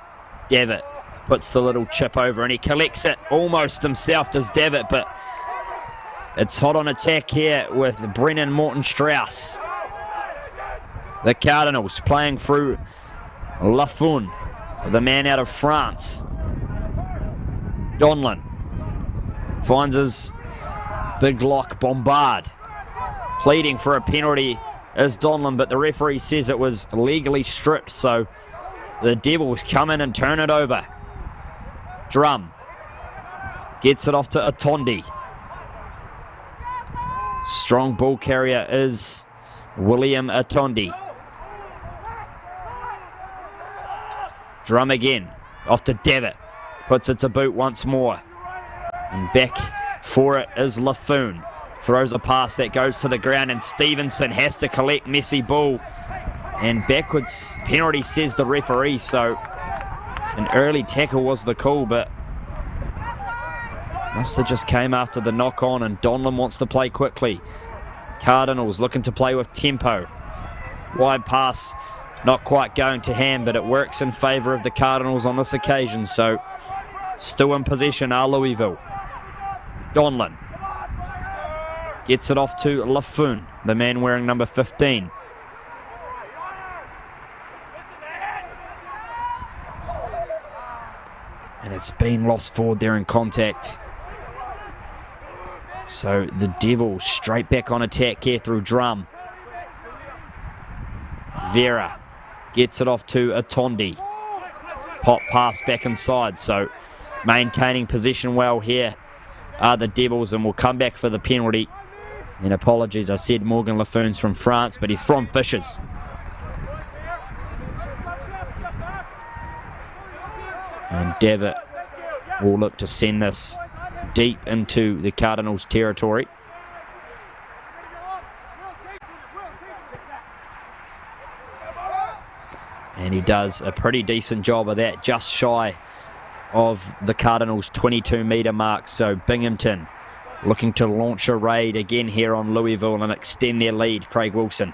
Devitt puts the little chip over and he collects it almost himself, does Devitt, but it's hot on attack here with Brennan Morton-Strauss. The Cardinals playing through Lafun, the man out of France. Donlan finds his big lock, Bombard. Pleading for a penalty is Donlan, but the referee says it was legally stripped, so the Devils come in and turn it over. Drum gets it off to Atondi. Strong ball carrier is William Atondi. Drum again, off to Devitt. Puts it to boot once more. And back for it is Lafun. Throws a pass that goes to the ground, and Stevenson has to collect messy ball. And backwards penalty, says the referee, so an early tackle was the call, but must have just came after the knock on, and Donlan wants to play quickly. Cardinals looking to play with tempo. Wide pass, not quite going to hand, but it works in favour of the Cardinals on this occasion, so still in possession are Louisville. Donlan gets it off to Lafun, the man wearing number 15. And it's been lost forward there in contact. So the Devils straight back on attack here through Drum. Vera gets it off to Atondi. Pop pass back inside, so maintaining possession well here are the Devils, and will come back for the penalty. And apologies, I said Morgan Lafun's from France, but he's from Fishers. And Devitt will look to send this deep into the Cardinals' territory. And he does a pretty decent job of that, just shy of the Cardinals' 22-metre mark. So Binghamton looking to launch a raid again here on Louisville and extend their lead. Craig Wilson.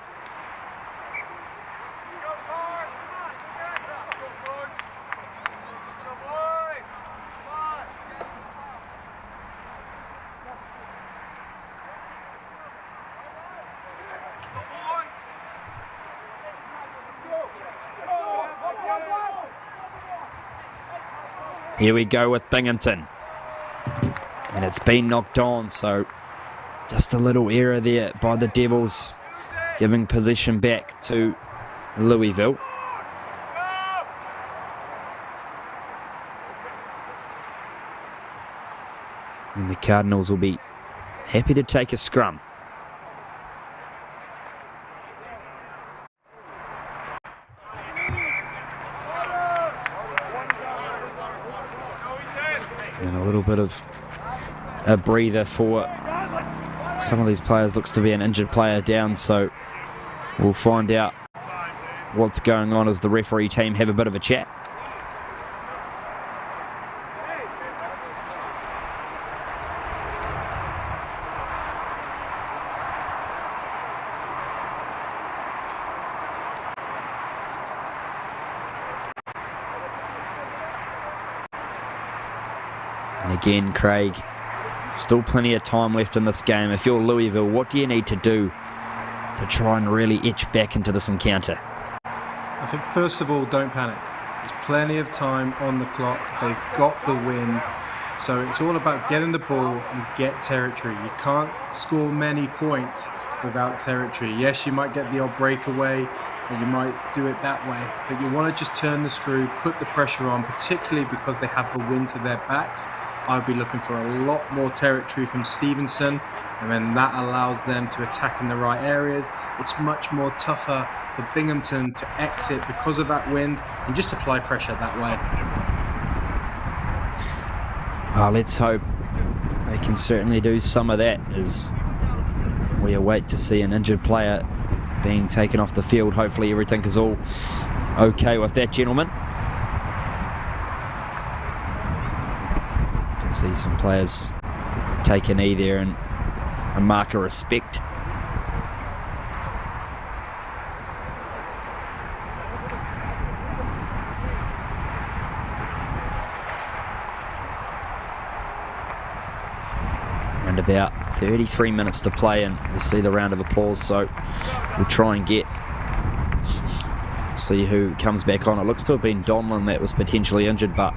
Here we go with Binghamton. And it's been knocked on, so just a little error there by the Devils, giving possession back to Louisville. And the Cardinals will be happy to take a scrum. And a little bit of a breather for some of these players. Looks to be an injured player down, so we'll find out what's going on as the referee team have a bit of a chat. And again, Craig, still plenty of time left in this game. If you're Louisville, what do you need to do to try and really itch back into this encounter?
I think first of all, don't panic. There's plenty of time on the clock. They've got the win. So it's all about getting the ball and get territory. You can't score many points without territory. Yes, you might get the odd breakaway and you might do it that way, but you want to just turn the screw, put the pressure on, particularly because they have the wind to their backs. I'd be looking for a lot more territory from Stevenson, and then that allows them to attack in the right areas. It's much more tougher for Binghamton to exit because of that wind and just apply pressure that way.
Well, let's hope they can certainly do some of that as we await to see an injured player being taken off the field. Hopefully everything is all okay with that gentleman. You can see some players take a knee there and a mark of respect. And about 33 minutes to play, and you see the round of applause, so we'll try and see who comes back on. It looks to have been Donlan that was potentially injured, but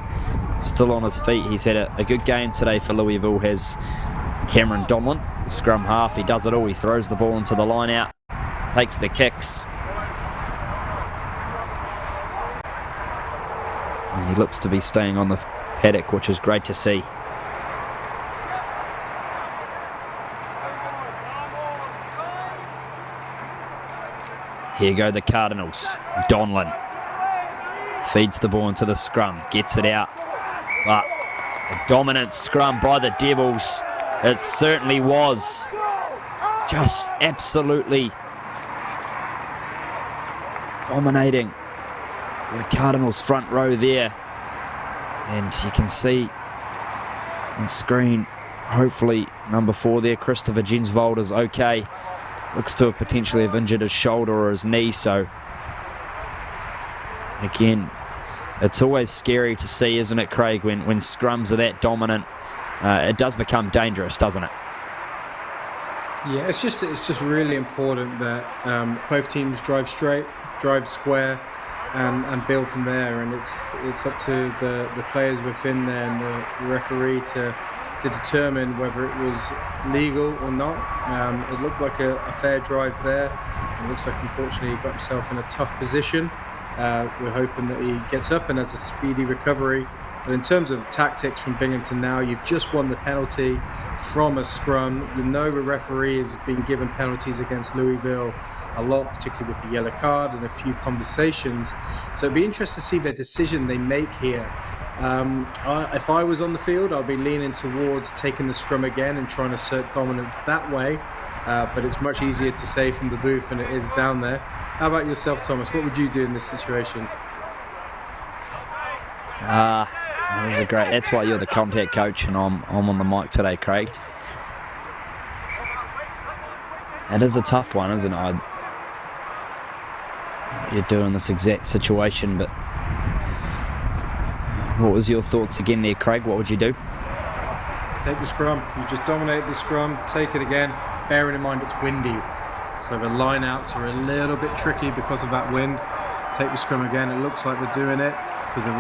still on his feet. He's had a good game today for Louisville, has Cameron Donlan, the scrum half. He does it all. He throws the ball into the line out, takes the kicks, and he looks to be staying on the paddock, which is great to see. Here go the Cardinals. Donlan feeds the ball into the scrum, gets it out. But a dominant scrum by the Devils. It certainly was. Just absolutely dominating the Cardinals front row there. And you can see on screen, hopefully number 4 there, Christopher Jensvold, is okay. Looks to have potentially injured his shoulder or his knee, so again, it's always scary to see, isn't it, Craig, when scrums are that dominant. It does become dangerous, doesn't it?
Yeah, it's just really important that both teams drive straight, drive square, and build from there. And it's up to the players within there and the referee to determine whether it was legal or not. It looked like a fair drive there. It looks like, unfortunately, he got himself in a tough position. We're hoping that he gets up and has a speedy recovery. But in terms of tactics from Binghamton now, you've just won the penalty from a scrum. You know the referee has been given penalties against Louisville a lot, particularly with the yellow card and a few conversations. So it'd be interesting to see the decision they make here. If I was on the field, I'd be leaning towards taking the scrum again and trying to assert dominance that way. But it's much easier to say from the booth than it is down there. How about yourself, Thomas? What would you do in this situation?
That was a great. That's why you're the contact coach and I'm on the mic today, Craig. It is a tough one, isn't it? You're doing this exact situation, but what was your thoughts again there, Craig? What would you do?
Take the scrum. You just dominate the scrum. Take it again. Bearing in mind it's windy, so the line-outs are a little bit tricky because of that wind. Take the scrum again. It looks like they're doing it because the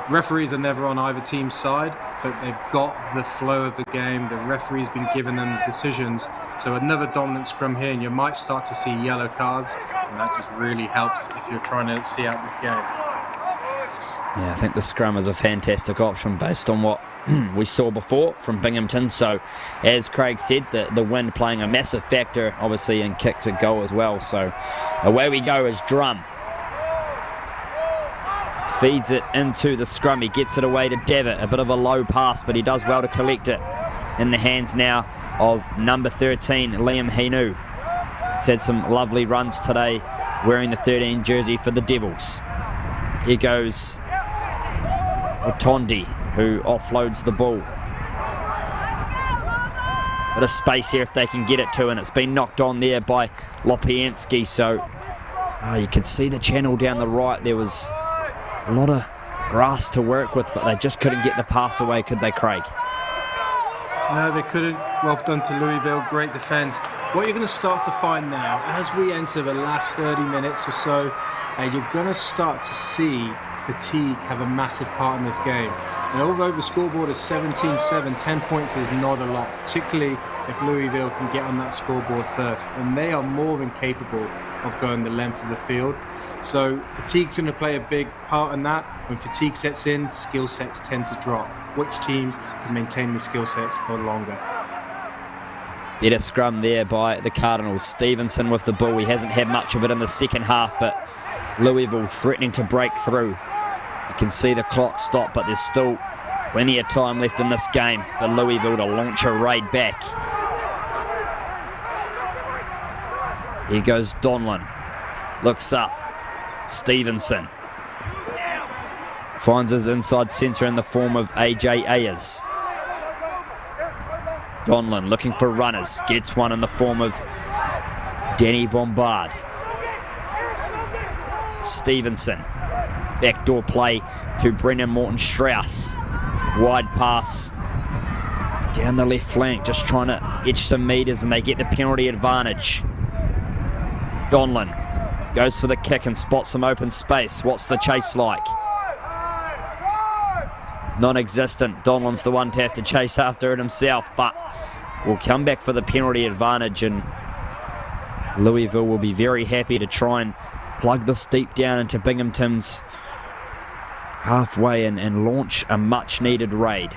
referees are never on either team's side, but they've got the flow of the game. The referee's been giving them the decisions. So another dominant scrum here, and you might start to see yellow cards, and that just really helps if you're trying to see out this game.
Yeah, I think the scrum is a fantastic option based on what we saw before from Binghamton. So, as Craig said, the wind playing a massive factor, obviously, in kicks at goal as well. So, away we go as Drum feeds it into the scrum. He gets it away to Devitt. A bit of a low pass, but he does well to collect it in the hands now of number 13, Liam Hainu. He's had some lovely runs today wearing the 13 jersey for the Devils. Here goes Otondi, who offloads the ball. Bit of space here if they can get it to, and it's been knocked on there by Lopiansky. So you can see the channel down the right. There was a lot of grass to work with, but they just couldn't get the pass away, could they, Craig?
No, they couldn't. Well done to Louisville. Great defense. What you're going to start to find now, as we enter the last 30 minutes or so, you're going to start to see fatigue have a massive part in this game. And although the scoreboard is 17-7, 10 points is not a lot, particularly if Louisville can get on that scoreboard first. And they are more than capable of going the length of the field. So fatigue's going to play a big part in that. When fatigue sets in, skill sets tend to drop. Which team can maintain the skill sets for longer?
Better scrum there by the Cardinals. Stevenson with the ball. He hasn't had much of it in the second half, but Louisville threatening to break through. You can see the clock stop, but there's still plenty of time left in this game for Louisville to launch a raid back. Here goes Donlan. Looks up. Stevenson finds his inside centre in the form of AJ Ayers. Donlan looking for runners. Gets one in the form of Danny Bombard. Stevenson. Backdoor play to Brendan Morton-Strauss. Wide pass down the left flank, just trying to edge some metres, and they get the penalty advantage. Donlan goes for the kick and spots some open space. What's the chase like? Non-existent. Donlan's the one to have to chase after it himself, but will come back for the penalty advantage, and Louisville will be very happy to try and plug this deep down into Binghamton's halfway and launch a much-needed raid.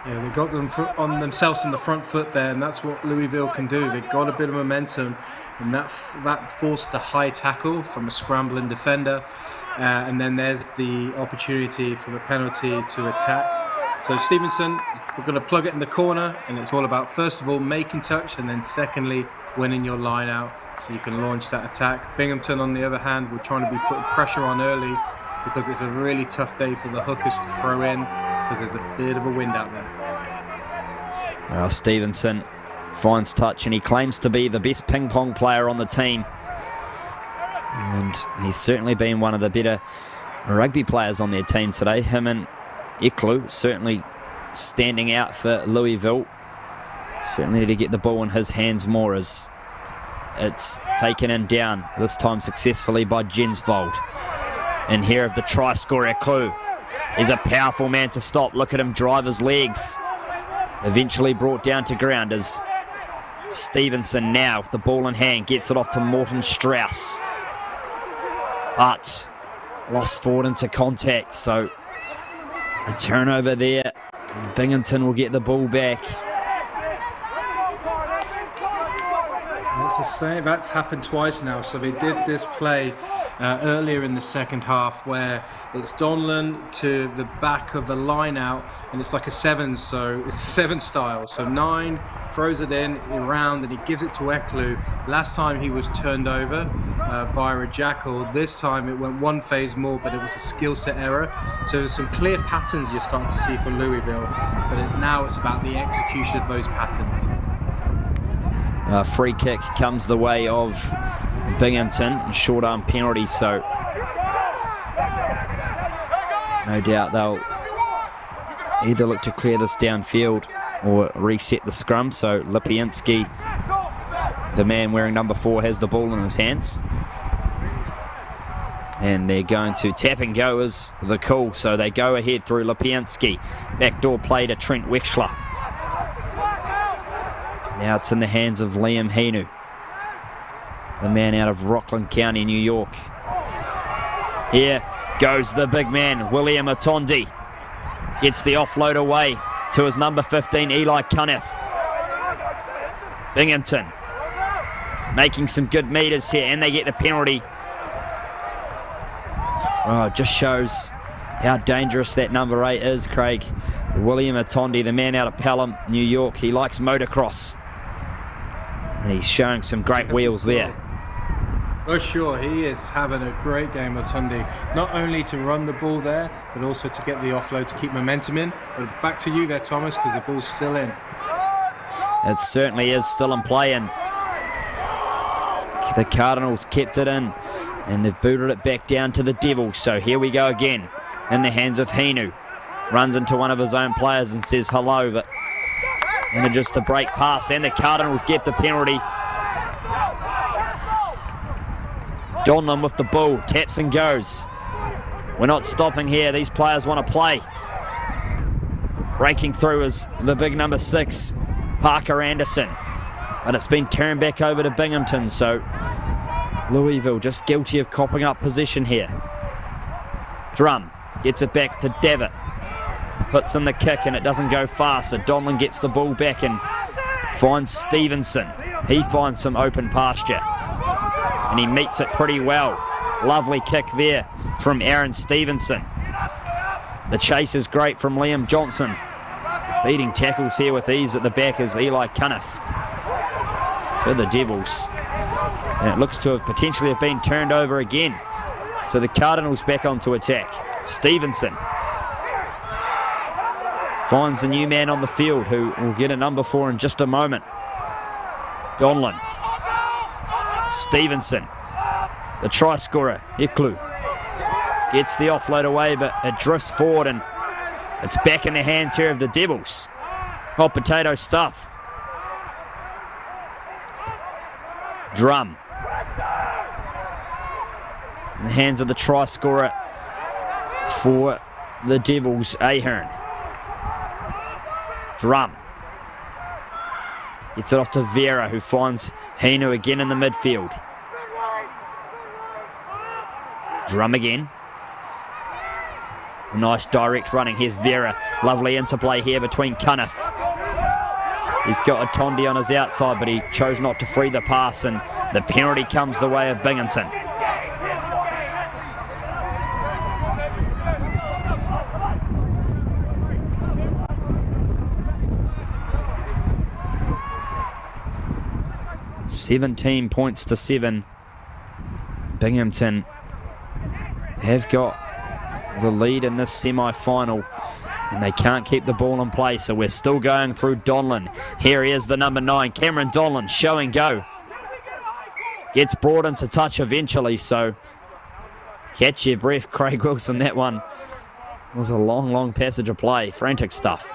Yeah, they got them on themselves in the front foot there, and that's what Louisville can do. They got a bit of momentum, and that forced the high tackle from a scrambling defender, and then there's the opportunity for the penalty to attack. So Stevenson, we're going to plug it in the corner, and it's all about, first of all, making touch, and then secondly, winning your line out so you can launch that attack. Binghamton, on the other hand, we're trying to be putting pressure on early because it's a really tough day for the hookers to throw in because there's a bit of a wind out there.
Well, Stevenson finds touch, and he claims to be the best ping pong player on the team. And he's certainly been one of the better rugby players on their team today. Him and Eklu certainly standing out for Louisville. Certainly to get the ball in his hands more, as it's taken in down, this time successfully by Jensvold. And here of the try scorer, Eklu. He's a powerful man to stop. Look at him drive his legs. Eventually brought down to ground as Stevenson now with the ball in hand gets it off to Morton-Strauss. But lost forward into contact, so a turnover there. Binghamton will get the ball back.
That's the same. That's happened twice now. So they did this play earlier in the second half where it's Donlan to the back of the line out, and it's like a 7, so it's a 7 style. So 9 throws it in around, and he gives it to Eklu. Last time he was turned over via a jackal. This time it went one phase more, but it was a skill set error. So there's some clear patterns you're starting to see for Louisville, but now it's about the execution of those patterns.
Free kick comes the way of Binghamton, short arm penalty, so no doubt they'll either look to clear this downfield or reset the scrum. So Lipinski, the man wearing number 4, has the ball in his hands, and they're going to tap and go as the call. So they go ahead through Lipinski. Backdoor play to Trent Wexler. Now it's in the hands of Liam Hinu, the man out of Rockland County, New York. Here goes the big man, William Atondi. Gets the offload away to his number 15, Eli Cunniff. Binghamton making some good meters here, and they get the penalty. Oh, it just shows how dangerous that number 8 is, Craig. William Atondi, the man out of Pelham, New York. He likes motocross, and he's showing some great wheels there.
For sure, he is having a great game, Atondi. Not only to run the ball there, but also to get the offload to keep momentum in. But back to you there, Thomas, because the ball's still in.
It certainly is still in play, and the Cardinals kept it in And they've booted it back down to the Devils. So here we go again in the hands of Hinu. Runs into one of his own players and says hello, but manages to break pass, and the Cardinals get the penalty. Donlan with the ball, taps and goes. We're not stopping here. These players want to play. Breaking through is the big number 6, Parker Anderson. But it's been turned back over to Binghamton, so Louisville just guilty of copping up possession here. Drum gets it back to Devitt. Puts in the kick and it doesn't go fast, so Donlan gets the ball back and finds Stevenson. He finds some open pasture and he meets it pretty well. Lovely kick there from Aaron Stevenson. The chase is great from Liam Johnson. Beating tackles here with ease at the back is Eli Cuniff for the Devils. And it looks to have potentially have been turned over again. So the Cardinals back onto attack. Stevenson finds the new man on the field, who will get a number 4 in just a moment. Donlan. Stevenson. The try scorer, Iklu. Gets the offload away, but it drifts forward and it's back in the hands here of the Devils. Hot potato stuff. Drum. In the hands of the try scorer for the Devils, Ahern. Drum. Gets it off to Vera, who finds Hinu again in the midfield. Drum again. Nice direct running. Here's Vera. Lovely interplay here between Cuniff. He's got Atondi on his outside, but he chose not to free the pass, and the penalty comes the way of Binghamton. "17 points to 7. Binghamton have got the lead in this semi-final, and they can't keep the ball in play, so we're still going through Donlan. Here he is, the number 9, Cameron Donlan, show and go. Gets brought into touch eventually, so catch your breath, Craig Wilson. That one was a long passage of play. Frantic stuff.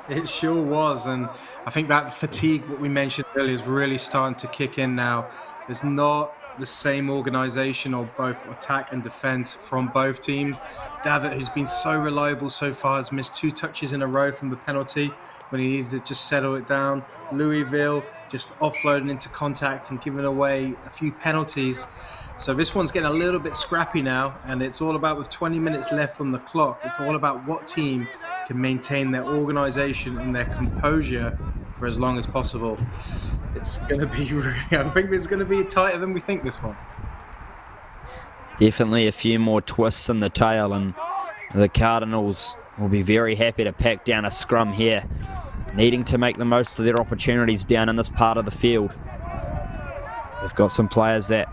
It sure was, and I think that fatigue, what we mentioned earlier, is really starting to kick in now. There's not the same organisation of both attack and defence from both teams. Davitt, who's been so reliable so far, has missed 2 touches in a row from the penalty when he needed to just settle it down. Louisville just offloading into contact and giving away a few penalties. So this one's getting a little bit scrappy now, and it's all about, with 20 minutes left on the clock, it's all about what team can maintain their organisation and their composure for as long as possible. It's going to be, I think it's going to be tighter than we think, this one.
Definitely a few more twists in the tail, and the Cardinals will be very happy to pack down a scrum here, needing to make the most of their opportunities down in this part of the field. They've got some players that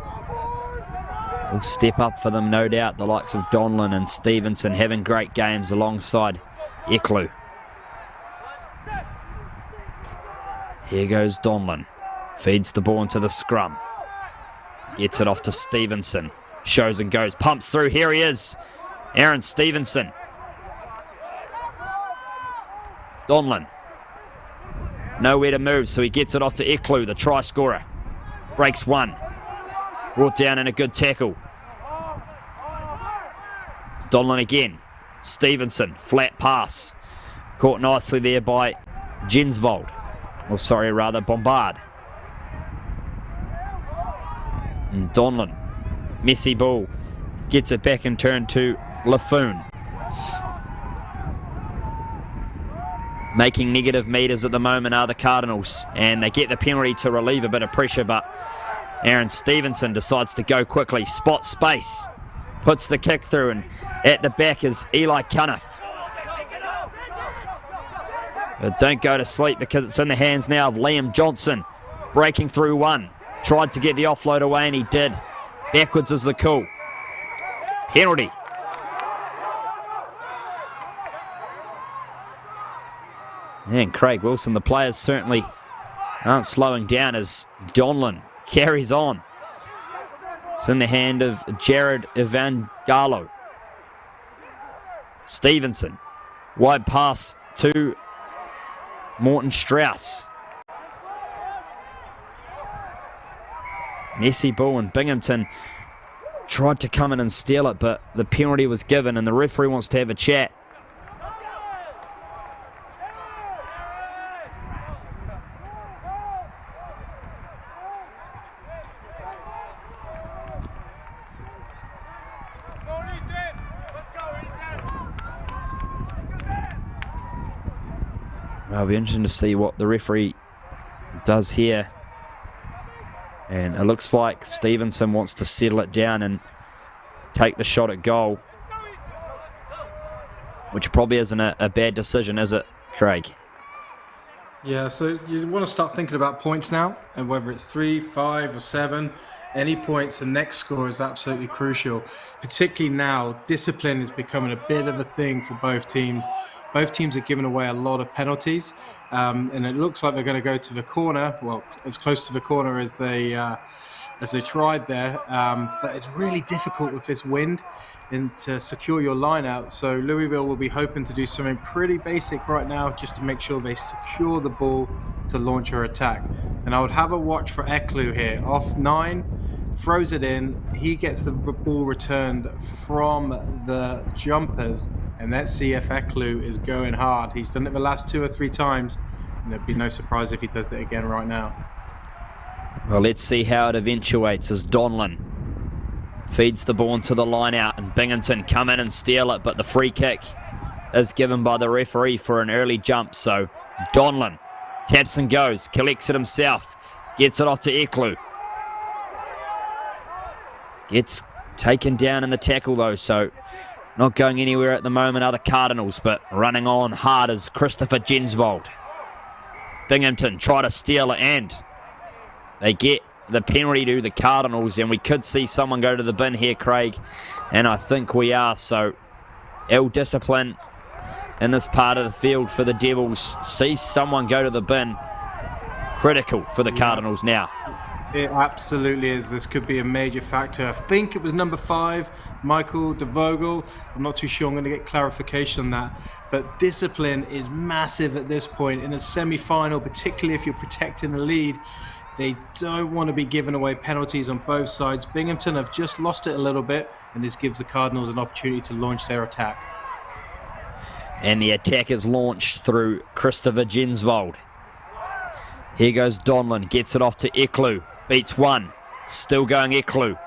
will step up for them, no doubt, the likes of Donlan and Stevenson having great games alongside Iklu. Here goes Donlan. Feeds the ball into the scrum. Gets it off to Stevenson. Shows and goes. Pumps through. Here he is. Aaron Stevenson. Donlan. Nowhere to move, so he gets it off to Iklu, the try scorer. Breaks one. Brought down in a good tackle. It's Donlan again. Stevenson. Flat pass. Caught nicely there by Jensvold. Or sorry, rather, Bombard. And Donlan. Messy ball. Gets it back and turn to Laffoon. Making negative meters at the moment are the Cardinals. And they get the penalty to relieve a bit of pressure, but Aaron Stevenson decides to go quickly. Spots space. Puts the kick through, and at the back is Eli Cuniff. But don't go to sleep, because it's in the hands now of Liam Johnson. Breaking through one. Tried to get the offload away, and he did. Backwards is the call. Penalty. And Craig Wilson, the players certainly aren't slowing down as Donlan carries on. It's in the hand of Jared Evangallo. Stevenson. Wide pass to Morton Strauss. Messy ball, and Binghamton tried to come in and steal it, but the penalty was given and the referee wants to have a chat. Well, it'll be interesting to see what the referee does here. And it looks like Stevenson wants to settle it down and take the shot at goal, which probably isn't a bad decision, is it, Craig?
Yeah, so you want to start thinking about points now, and whether it's 3, 5, or 7, any points, the next score is absolutely crucial. Particularly now, discipline is becoming a bit of a thing for both teams. Both teams are giving away a lot of penalties, and it looks like they're going to go to the corner, well, as close to the corner as they tried there. But it's really difficult with this wind and to secure your line out. So Louisville will be hoping to do something pretty basic right now just to make sure they secure the ball to launch your attack. And I would have a watch for Eklu here. Off 9, throws it in. He gets the ball returned from the jumpers. And let's see if Eklu is going hard. He's done it the last 2 or 3 times. And it'd be no surprise if he does it again right now.
Well, let's see how it eventuates as Donlan feeds the ball into the line out and Binghamton come in and steal it, but the free kick is given by the referee for an early jump. So Donlan taps and goes, collects it himself, gets it off to Eklu. Gets taken down in the tackle though, so not going anywhere at the moment are the Cardinals, but running on hard as Christopher Jensvold. Binghamton try to steal it and they get the penalty to the Cardinals, and we could see someone go to the bin here, Craig, and I think we are. So ill discipline in this part of the field for the Devils. See someone go to the bin. Critical for the Cardinals now.
It absolutely is. This could be a major factor. I think it was number 5, Michael DeVogel. I'm not too sure. I'm going to get clarification on that. But discipline is massive at this point. In a semi-final, particularly if you're protecting the lead, they don't want to be giving away penalties on both sides. Binghamton have just lost it a little bit, and this gives the Cardinals an opportunity to launch their attack.
And the attack is launched through Christopher Jensvold. Here goes Donlan, gets it off to Eklu. Beats one. Still going Eklu.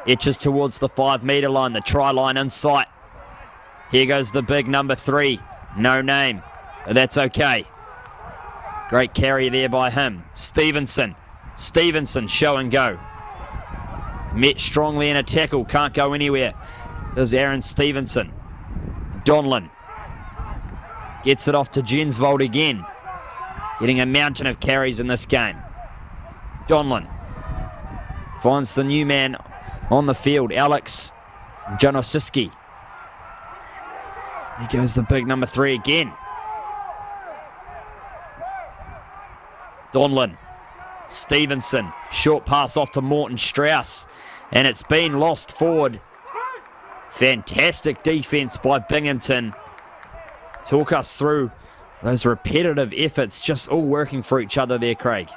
Etches towards the 5-metre line, the try line in sight. Here goes the big number 3. No name, but that's okay. Great carry there by him. Stevenson, show and go. Met strongly in a tackle, can't go anywhere. There's Aaron Stevenson. Donlan gets it off to Jensvold again. Getting a mountain of carries in this game. Donlan finds the new man on the field, Alex Janosiski. Here goes the big number 3 again. Donlan, Stevenson, short pass off to Morton Strauss, and it's been lost forward. Fantastic defense by Binghamton. Talk us through those repetitive efforts, just all working for each other there, Craig.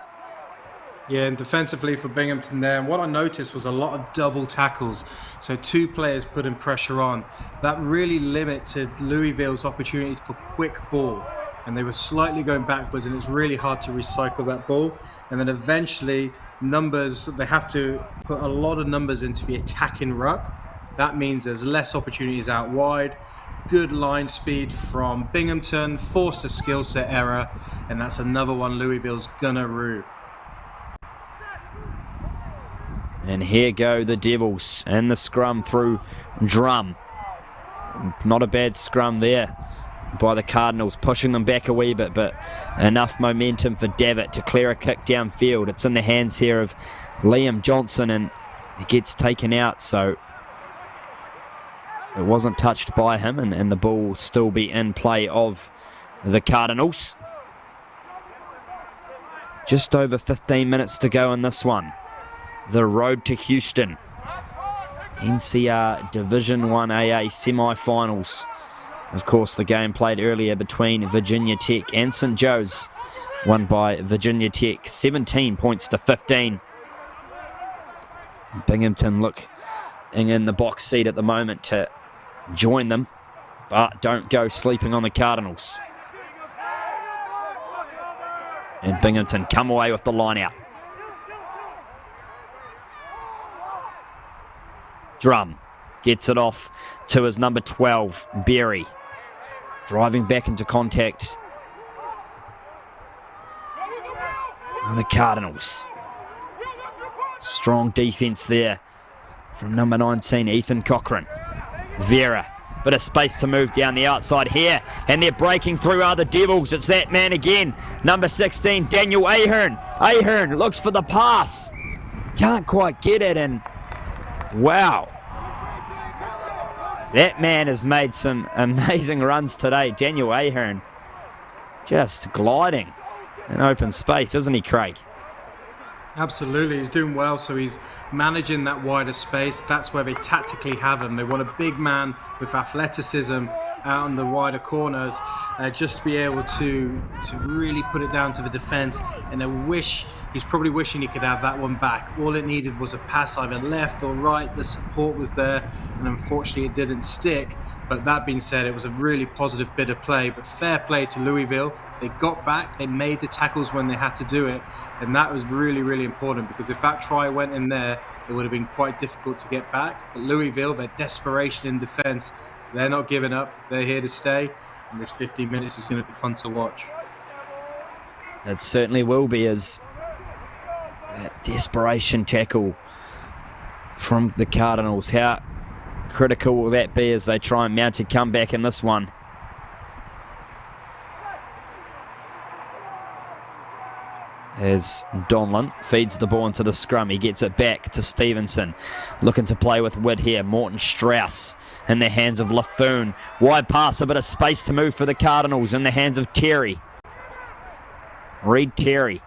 Yeah, and defensively for Binghamton there, and what I noticed was a lot of double tackles. So 2 players putting pressure on. That really limited Louisville's opportunities for quick ball. And they were slightly going backwards, and it's really hard to recycle that ball. And then eventually, they have to put a lot of numbers into the attacking ruck. That means there's less opportunities out wide. Good line speed from Binghamton, forced a skill set error, and that's another one Louisville's gonna rue.
And here go the Devils and the scrum through Drum. Not a bad scrum there by the Cardinals, pushing them back a wee bit, but enough momentum for Davitt to clear a kick downfield. It's in the hands here of Liam Johnson, and it gets taken out, so it wasn't touched by him, and the ball will still be in play of the Cardinals. Just over 15 minutes to go in this one. The road to Houston NCR Division 1 AA Semifinals. Of course, the game played earlier between Virginia Tech and St. Joe's, won by Virginia Tech 17 points to 15. Binghamton looking in the box seat at the moment to join them, but don't go sleeping on the Cardinals. And Binghamton come away with the line out. Drum gets it off to his number 12, Berry. Driving back into contact. And the Cardinals. Strong defense there from number 19, Ethan Cochran. Vera, bit of space to move down the outside here, and they're breaking through the Devils. It's that man again, number 16, Daniel Ahern. Ahern looks for the pass. Can't quite get it, and wow. That man has made some amazing runs today. Daniel Ahern just gliding in open space, isn't he, Craig?
Absolutely, he's doing well, so he's managing that wider space. That's where they tactically have him. They want a big man with athleticism out in the wider corners, just to be able to really put it down to the defense. And he's probably wishing he could have that one back. All it needed was a pass either left or right. The support was there, and unfortunately it didn't stick. But that being said, it was a really positive bit of play. But fair play to Louisville. They got back, they made the tackles when they had to do it, and that was really, really important, because if that try went in there, it would have been quite difficult to get back. But Louisville, their desperation in defense, they're not giving up. They're here to stay, and this 15 minutes is going to be fun to watch.
It certainly will be, as that desperation tackle from the Cardinals. How critical will that be as they try and mount a comeback in this one? As Donlan feeds the ball into the scrum, he gets it back to Stevenson. Looking to play with Wood here. Morton Strauss in the hands of Laffoon. Wide pass, a bit of space to move for the Cardinals in the hands of Terry. Reed Terry.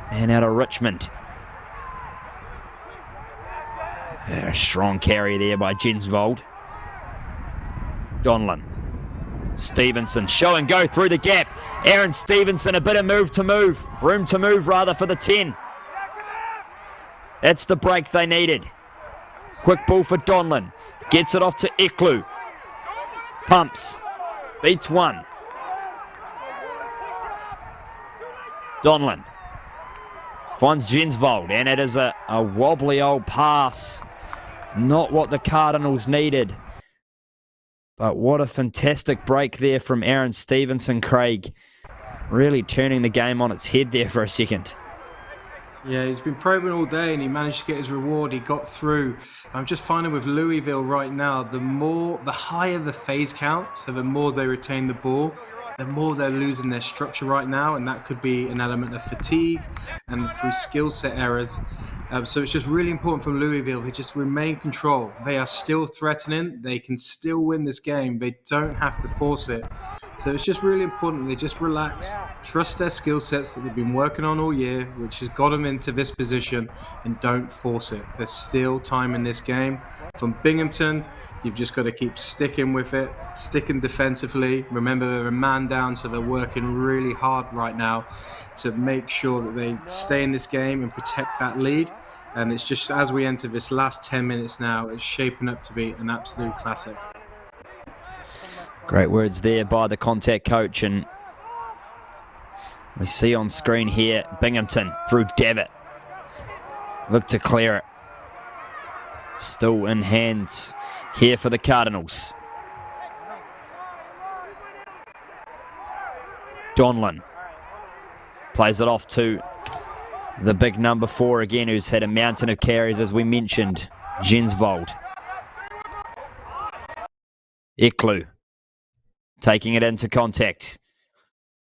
Man out of Richmond. A strong carry there by Jensvold. Donlan. Stevenson, show and go through the gap. Aaron Stevenson, a bit of room to move rather for the 10. That's the break they needed. Quick ball for Donlan. Gets it off to Eklu. Pumps. Beats one. Donlan. Finds Jensvold, and it is a wobbly old pass. Not what the Cardinals needed. But what a fantastic break there from Aaron Stevenson, Craig. Really turning the game on its head there for a second.
Yeah, he's been probing all day and he managed to get his reward. He got through. I'm just finding with Louisville right now, the higher the phase count, so the more they retain the ball, the more they're losing their structure right now, and that could be an element of fatigue and through skill set errors. So it's just really important from Louisville. They just remain control. They are still threatening. They can still win this game. They don't have to force it. So it's just really important they just relax, trust their skill sets that they've been working on all year, which has got them into this position, and don't force it. There's still time in this game. From Binghamton, you've just got to keep sticking with it, sticking defensively. Remember, they're a man down, so they're working really hard right now to make sure that they stay in this game and protect that lead. And it's just, as we enter this last 10 minutes now, it's shaping up to be an absolute classic.
Great words there by the contact coach, and we see on screen here Binghamton through Davitt. Look to clear it. Still in hands here for the Cardinals. Donlan plays it off to the big number 4 again, who's had a mountain of carries, as we mentioned, Jensvold. Eklu taking it into contact.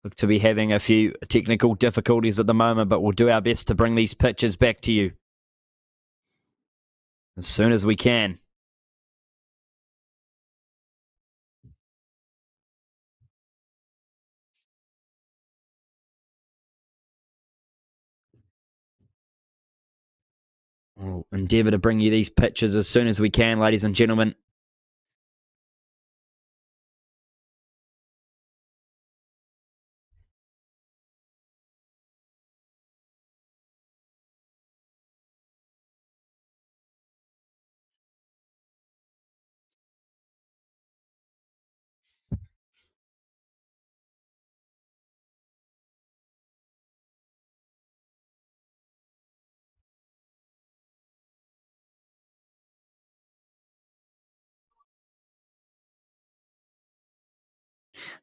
Look to be having a few technical difficulties at the moment, but we'll do our best to bring these pictures back to you as soon as we can. We'll endeavour to bring you these pictures as soon as we can, ladies and gentlemen.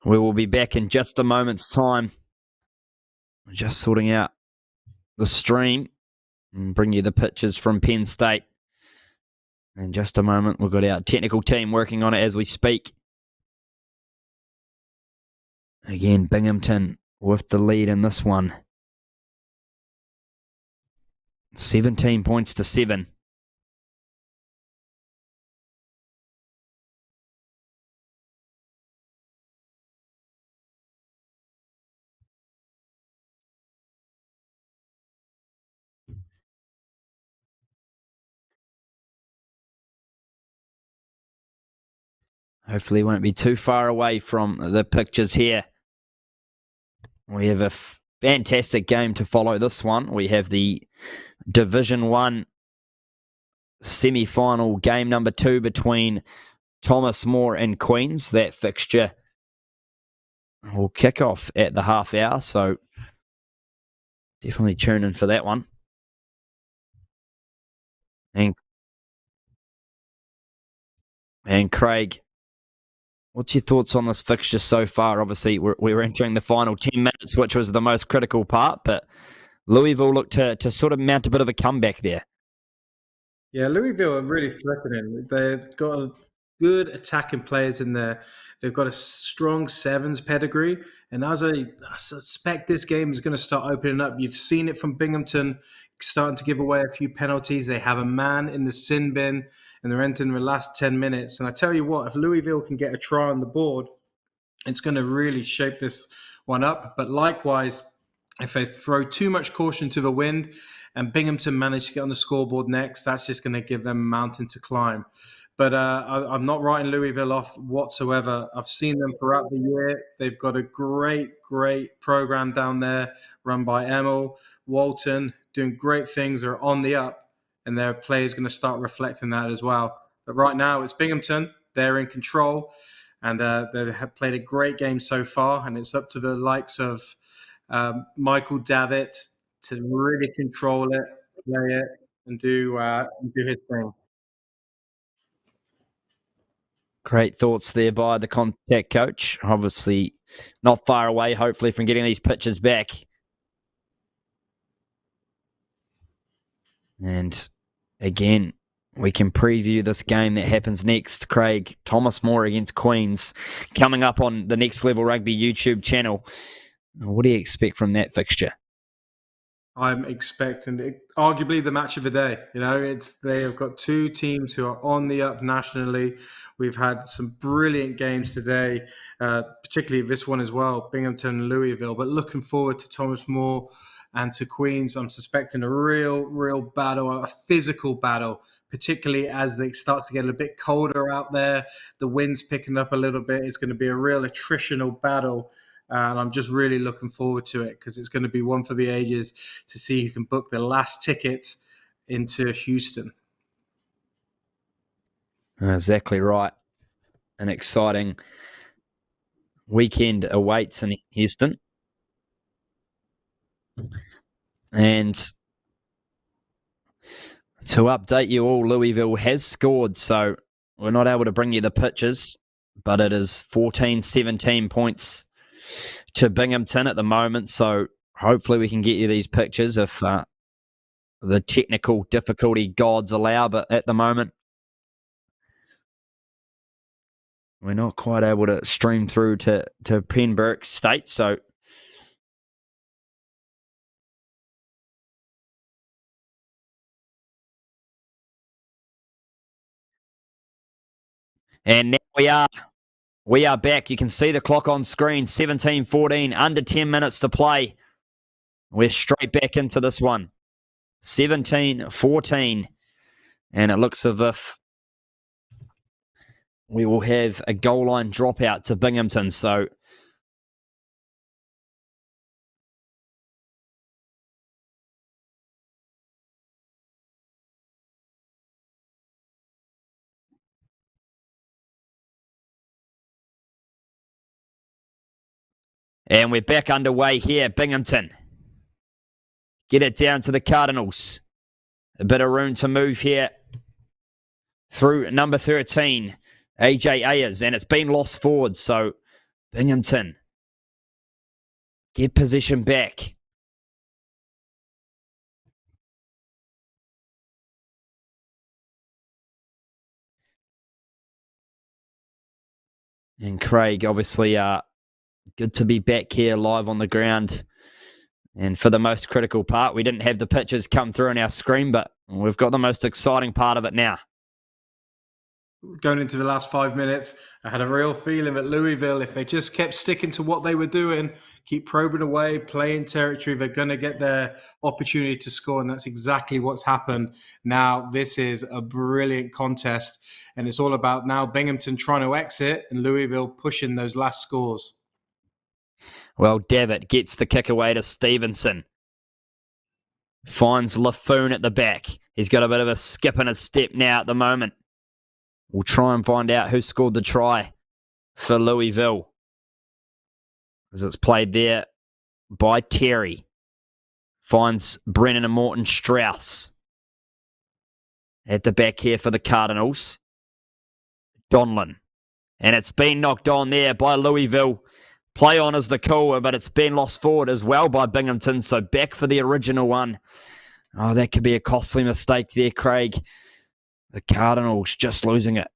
We will be back in just a moment's time. Just sorting out the stream and bring you the pictures from Penn State. In just a moment, we've got our technical team working on it as we speak. Again, Binghamton with the lead in this one. 17 points to 7. Hopefully won't be too far away from the pictures here. We have a fantastic game to follow this one. We have the Division 1 semi-final game number 2 between Thomas More and Queens. That fixture will kick off at the half hour, so definitely tune in for that one. And Craig, what's your thoughts on this fixture so far? Obviously, we're entering the final 10 minutes, which was the most critical part, but Louisville looked to sort of mount a bit of a comeback there.
Yeah, Louisville are really threatening. They've got good attacking players in there. They've got a strong sevens pedigree. And as I suspect this game is going to start opening up, you've seen it from Binghamton starting to give away a few penalties. They have a man in the sin bin, and they're entering the last 10 minutes. And I tell you what, if Louisville can get a try on the board, it's going to really shape this one up. But likewise, if they throw too much caution to the wind and Binghamton manage to get on the scoreboard next, that's just going to give them a mountain to climb. But I'm not writing Louisville off whatsoever. I've seen them throughout the year. They've got a great program down there run by Emil Walton, doing great things. They're on the up, and their players going to start reflecting that as well. But right now, it's Binghamton. They're in control, and they have played a great game so far, and it's up to the likes of Michael Davitt to really control it, play it, and do his thing.
Great thoughts there by the contact coach. Obviously, not far away, hopefully, from getting these pitches back. And again, we can preview this game that happens next. Craig, Thomas More against Queens, coming up on the Next Level Rugby YouTube channel. What do you expect from that fixture?
I'm expecting arguably the match of the day. You know, they have got two teams who are on the up nationally. We've had some brilliant games today, particularly this one as well, Binghamton and Louisville. But looking forward to Thomas More and to Queens. I'm suspecting a real battle, a physical battle, particularly as they start to get a bit colder out there. The wind's picking up a little bit. It's going to be a real attritional battle. And I'm just really looking forward to it because it's going to be one for the ages to see who can book the last ticket into Houston.
Exactly right. An exciting weekend awaits in Houston. And to update you all, Louisville has scored, so we're not able to bring you the pictures, but it is 14-17 points to Binghamton at the moment, so hopefully we can get you these pictures if the technical difficulty gods allow, but at the moment we're not quite able to stream through to Pembroke State, so and now we are back. You can see the clock on screen, 17-14, under 10 minutes to play. We're straight back into this one. 17-14. And it looks as if we will have a goal line dropout to Binghamton. So and we're back underway here at Binghamton. Get it down to the Cardinals. A bit of room to move here through number 13, AJ Ayers, and it's been lost forward. So Binghamton get possession back. And Craig, obviously, good to be back here live on the ground. And for the most critical part, we didn't have the pictures come through on our screen, but we've got the most exciting part of it now.
Going into the last 5 minutes, I had a real feeling that Louisville, if they just kept sticking to what they were doing, keep probing away, playing territory, they're going to get their opportunity to score. And that's exactly what's happened. Now, this is a brilliant contest. And it's all about now Binghamton trying to exit and Louisville pushing those last scores.
Well, Devitt gets the kick away to Stevenson. Finds Laffoon at the back. He's got a bit of a skip in his step now at the moment. We'll try and find out who scored the try for Louisville, as it's played there by Terry. Finds Brennan and Morton Strauss at the back here for the Cardinals. Donlan. And it's been knocked on there by Louisville. Play on is the call, but it's been lost forward as well by Binghamton. So back for the original one. Oh, that could be a costly mistake there, Craig. The Cardinals just losing it.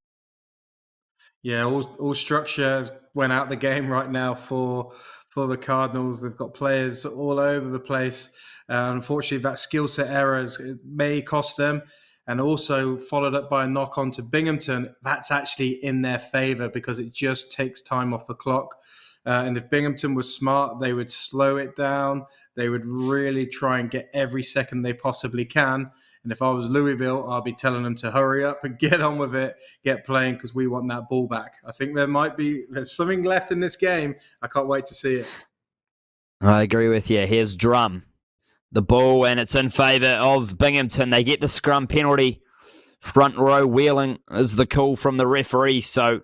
Yeah, all structure went out the game right now for the Cardinals. They've got players all over the place. Unfortunately, that skill set errors may cost them. And also followed up by a knock on to Binghamton. That's actually in their favor because it just takes time off the clock. And if Binghamton was smart, they would slow it down. They would really try and get every second they possibly can. And if I was Louisville, I'll be telling them to hurry up and get on with it, get playing, because we want that ball back. I think there's something left in this game. I can't wait to see it.
I agree with you. Here's Drum. The ball, and it's in favour of Binghamton. They get the scrum penalty. Front row wheeling is the call from the referee. So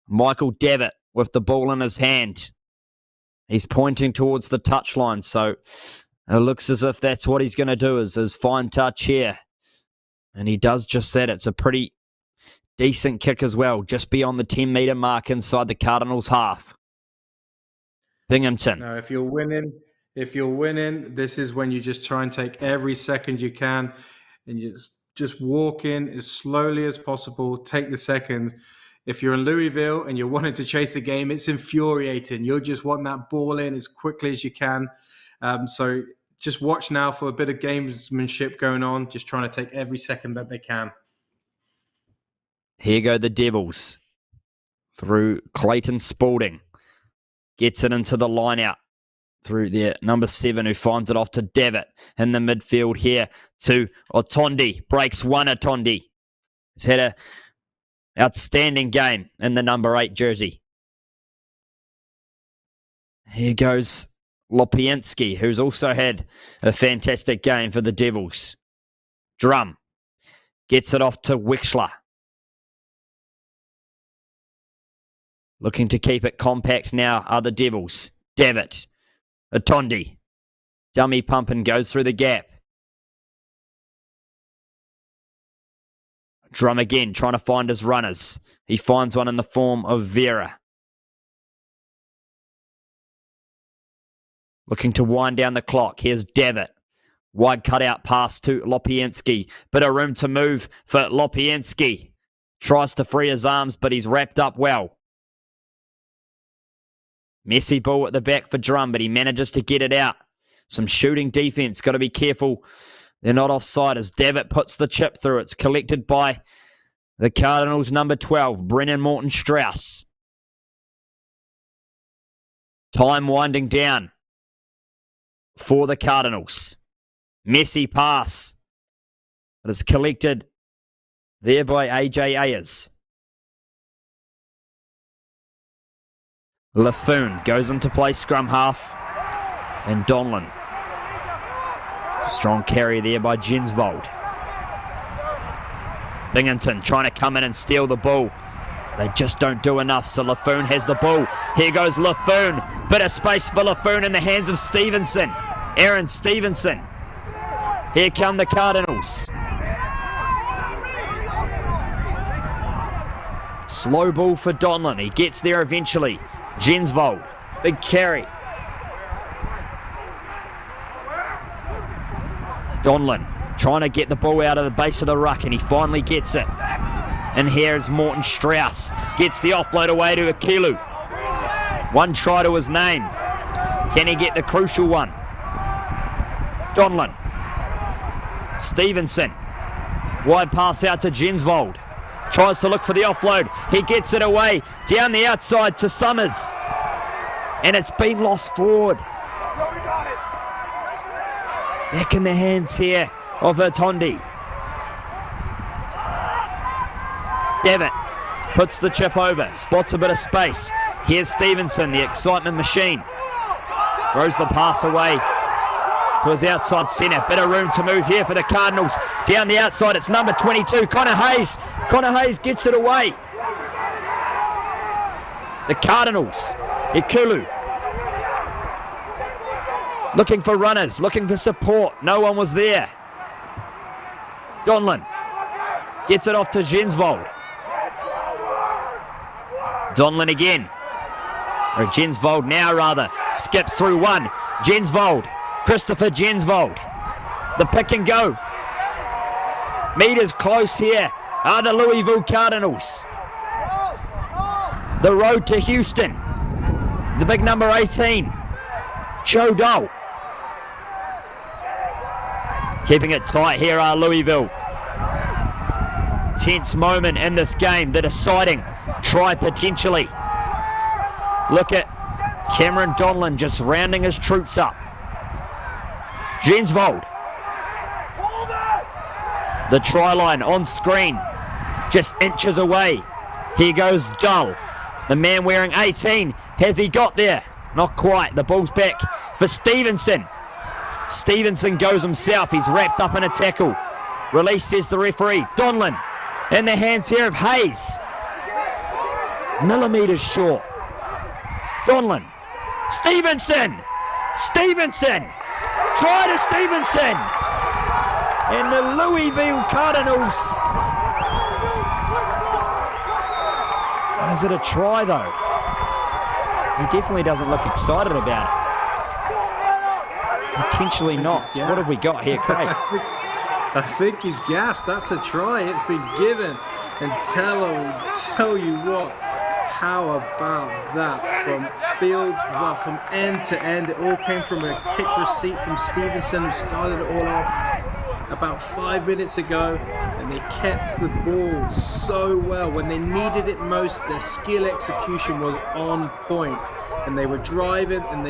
Michael Devitt with the ball in his hand. He's pointing towards the touchline. So it looks as if that's what he's going to do, is his fine touch here. And he does just that. It's a pretty decent kick as well, just beyond the 10-metre mark inside the Cardinals' half. Binghamton.
Now, if you're winning, this is when you just try and take every second you can and you just walk in as slowly as possible, take the seconds. If you're in Louisville and you're wanting to chase the game, it's infuriating. You'll just want that ball in as quickly as you can. So just watch now for a bit of gamesmanship going on, just trying to take every second that they can.
Here go the Devils through Clayton Spalding. Gets it into the line out through there. Number 7, who finds it off to Devitt in the midfield here to Otondi. Breaks one Otondi. He's had an outstanding game in the number 8 jersey. Here goes Lopiensky, who's also had a fantastic game for the Devils. Drum gets it off to Wixler. Looking to keep it compact now are the Devils. Devitt. Otondi. Dummy pump and goes through the gap. Drum again, trying to find his runners. He finds one in the form of Vera. Looking to wind down the clock. Here's Devitt. Wide cutout pass to Lopiensky. Bit of room to move for Lopiensky. Tries to free his arms, but he's wrapped up well. Messy ball at the back for Drum, but he manages to get it out. Some shooting defense. Got to be careful. They're not offside as Devitt puts the chip through. It's collected by the Cardinals' number 12, Brennan Morton Strauss. Time winding down for the Cardinals. Messy pass. But it's collected there by AJ Ayers. Laffoon goes into play scrum half. And Donlan. Strong carry there by Jensvold. Binghamton trying to come in and steal the ball. They just don't do enough, so Laffoon has the ball. Here goes Laffoon. Bit of space for Laffoon in the hands of Stevenson. Aaron Stevenson. Here come the Cardinals. Slow ball for Donlan. He gets there eventually. Jensvold. Big carry. Donlan trying to get the ball out of the base of the ruck, and he finally gets it. And here's Morton Strauss. Gets the offload away to Akilu. One try to his name. Can he get the crucial one? Donlan. Stevenson. Wide pass out to Jensvold. Tries to look for the offload. He gets it away. Down the outside to Summers. And it's been lost forward. Back in the hands here of Atondi. Devitt puts the chip over, spots a bit of space. Here's Stevenson, the excitement machine. Throws the pass away to his outside centre. Bit of room to move here for the Cardinals. Down the outside, it's number 22, Connor Hayes. Connor Hayes gets it away. The Cardinals, Ikulu. Looking for runners, looking for support. No one was there. Donlan gets it off to Jensvold. Donlan again. Or Jensvold now rather. Skips through one. Jensvold. Christopher Jensvold. The pick and go. Meters close here are the Louisville Cardinals. The road to Houston. The big number 18. Joe Dole. Keeping it tight here are Louisville. Tense moment in this game. The deciding try potentially. Look at Cameron Donlan just rounding his troops up. Jensvold. The try line on screen. Just inches away. Here goes Dull. The man wearing 18. Has he got there? Not quite. The ball's back for Stevenson. Stevenson goes himself. He's wrapped up in a tackle. Release, says the referee. Donlan in the hands here of Hayes. Millimetres short. Donlan. Stevenson. Stevenson. Try to Stevenson. And the Louisville Cardinals. Is it a try though? He definitely doesn't look excited about it. Potentially not. What have we got here, Craig?
I think he's gassed. That's a try. It's been given. And tell you what, how about that? From field, well, from end to end, it all came from a kick receipt from Stevenson, who started it all off about 5 minutes ago, and they kept the ball so well. When they needed it most, their skill execution was on point, and they were driving and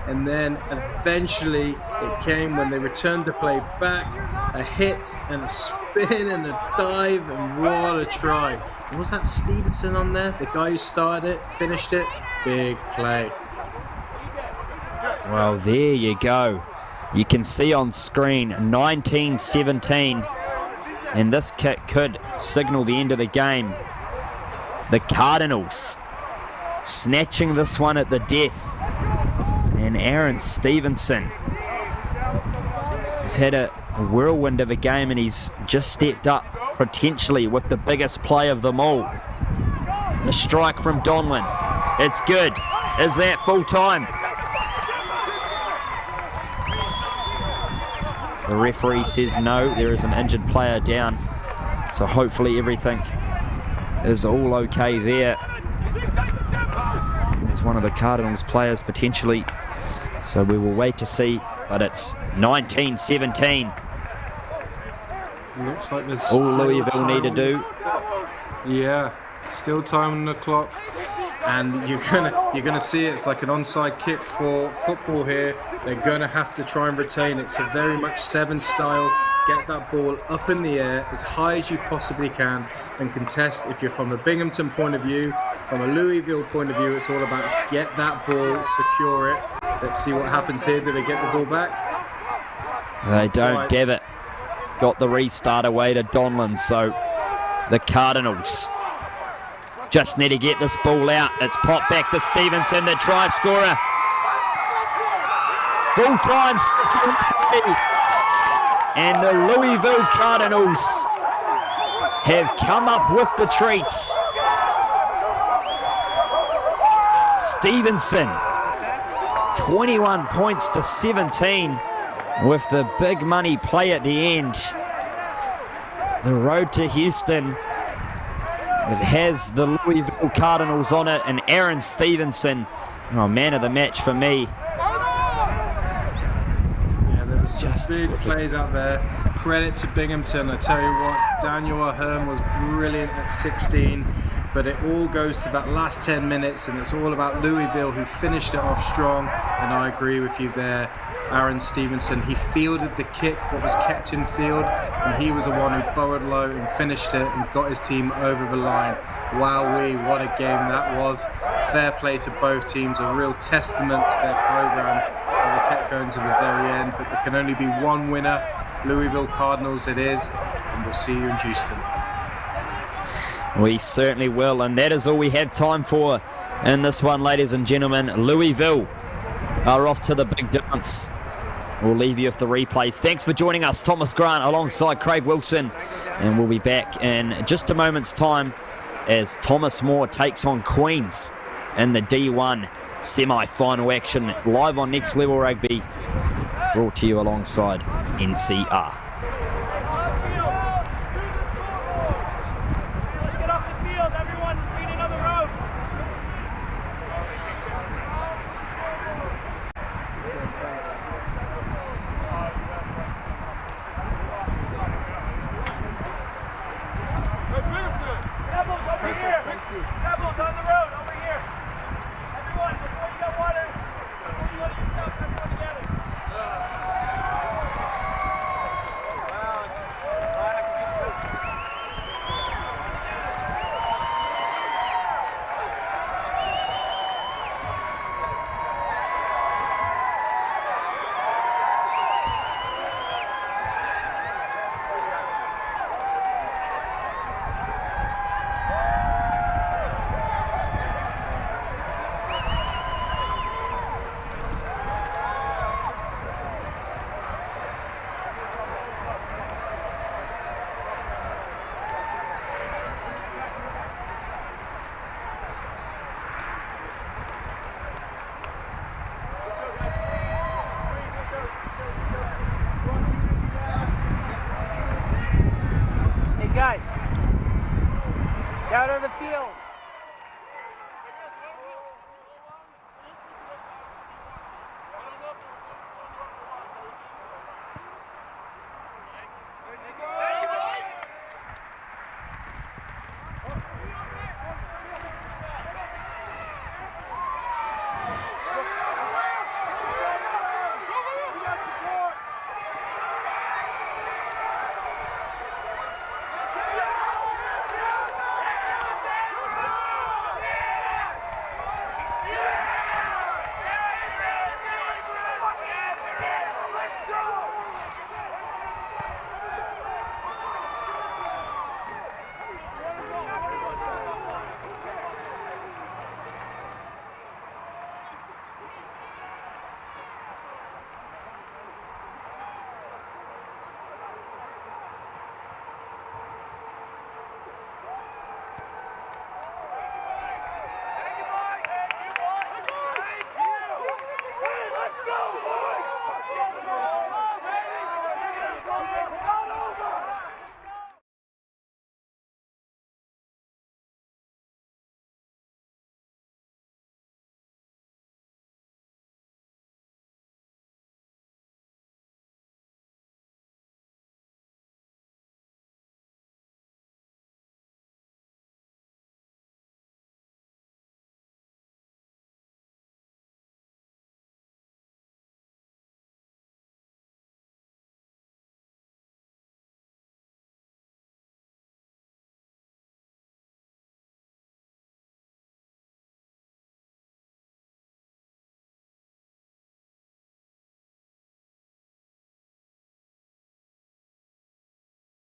and then eventually it came when they returned to play back, a hit and a spin and a dive, and what a try. And was that Stevenson on there, the guy who started it, finished it? Big play.
Well, there you go. You can see on screen 19-17, and this kick could signal the end of the game. The Cardinals snatching this one at the death. And Aaron Stevenson has had a whirlwind of a game, and he's just stepped up potentially with the biggest play of them all. The strike from Donlan. It's good. Is that full time? The referee says no, there is an injured player down. So hopefully everything is all okay there. It's one of the Cardinals players potentially. So we will wait to see, but it's 19-17.
Looks like there's
all Louisville need to do.
Yeah, still time on the clock. and you're gonna see it's like an onside kick for football here. They're gonna have to try and retain it. So very much 7 style. Get that ball up in the air as high as you possibly can and contest. If you're from a Binghamton point of view, from a Louisville point of view, it's all about get that ball, secure it. Let's see what happens here. Do they get the ball back?
They don't.
Right.
Devitt got the restart away to Donlan, so the Cardinals just need to get this ball out. It's popped back to Stevenson, the try scorer. Full time, and the Louisville Cardinals have come up with the treats. Stevenson, 21 points to 17 with the big money play at the end. The road to Houston, it has the Louisville Cardinals on it, and Aaron Stevenson, man of the match for me.
Yeah, there was some big plays out there. Credit to Binghamton. I tell you what, Daniel Ahern was brilliant at 16, but it all goes to that last 10 minutes, and it's all about Louisville, who finished it off strong, and I agree with you there. Aaron Stevenson, he fielded the kick, what was kept in field, and he was the one who burrowed low and finished it and got his team over the line. Wowee, what a game that was. Fair play to both teams, a real testament to their programs, how they kept going to the very end, but there can only be one winner. Louisville Cardinals it is, and we'll see you in Houston.
We certainly will, and that is all we have time for in this one, ladies and gentlemen. Louisville are off to the big dance. We'll leave you with the replays. Thanks for joining us, Thomas Grant alongside Craig Wilson, and we'll be back in just a moment's time as Thomas Moore takes on Queens in the D1 semi-final action, live on Next Level Rugby, brought to you alongside NCR.
On the road.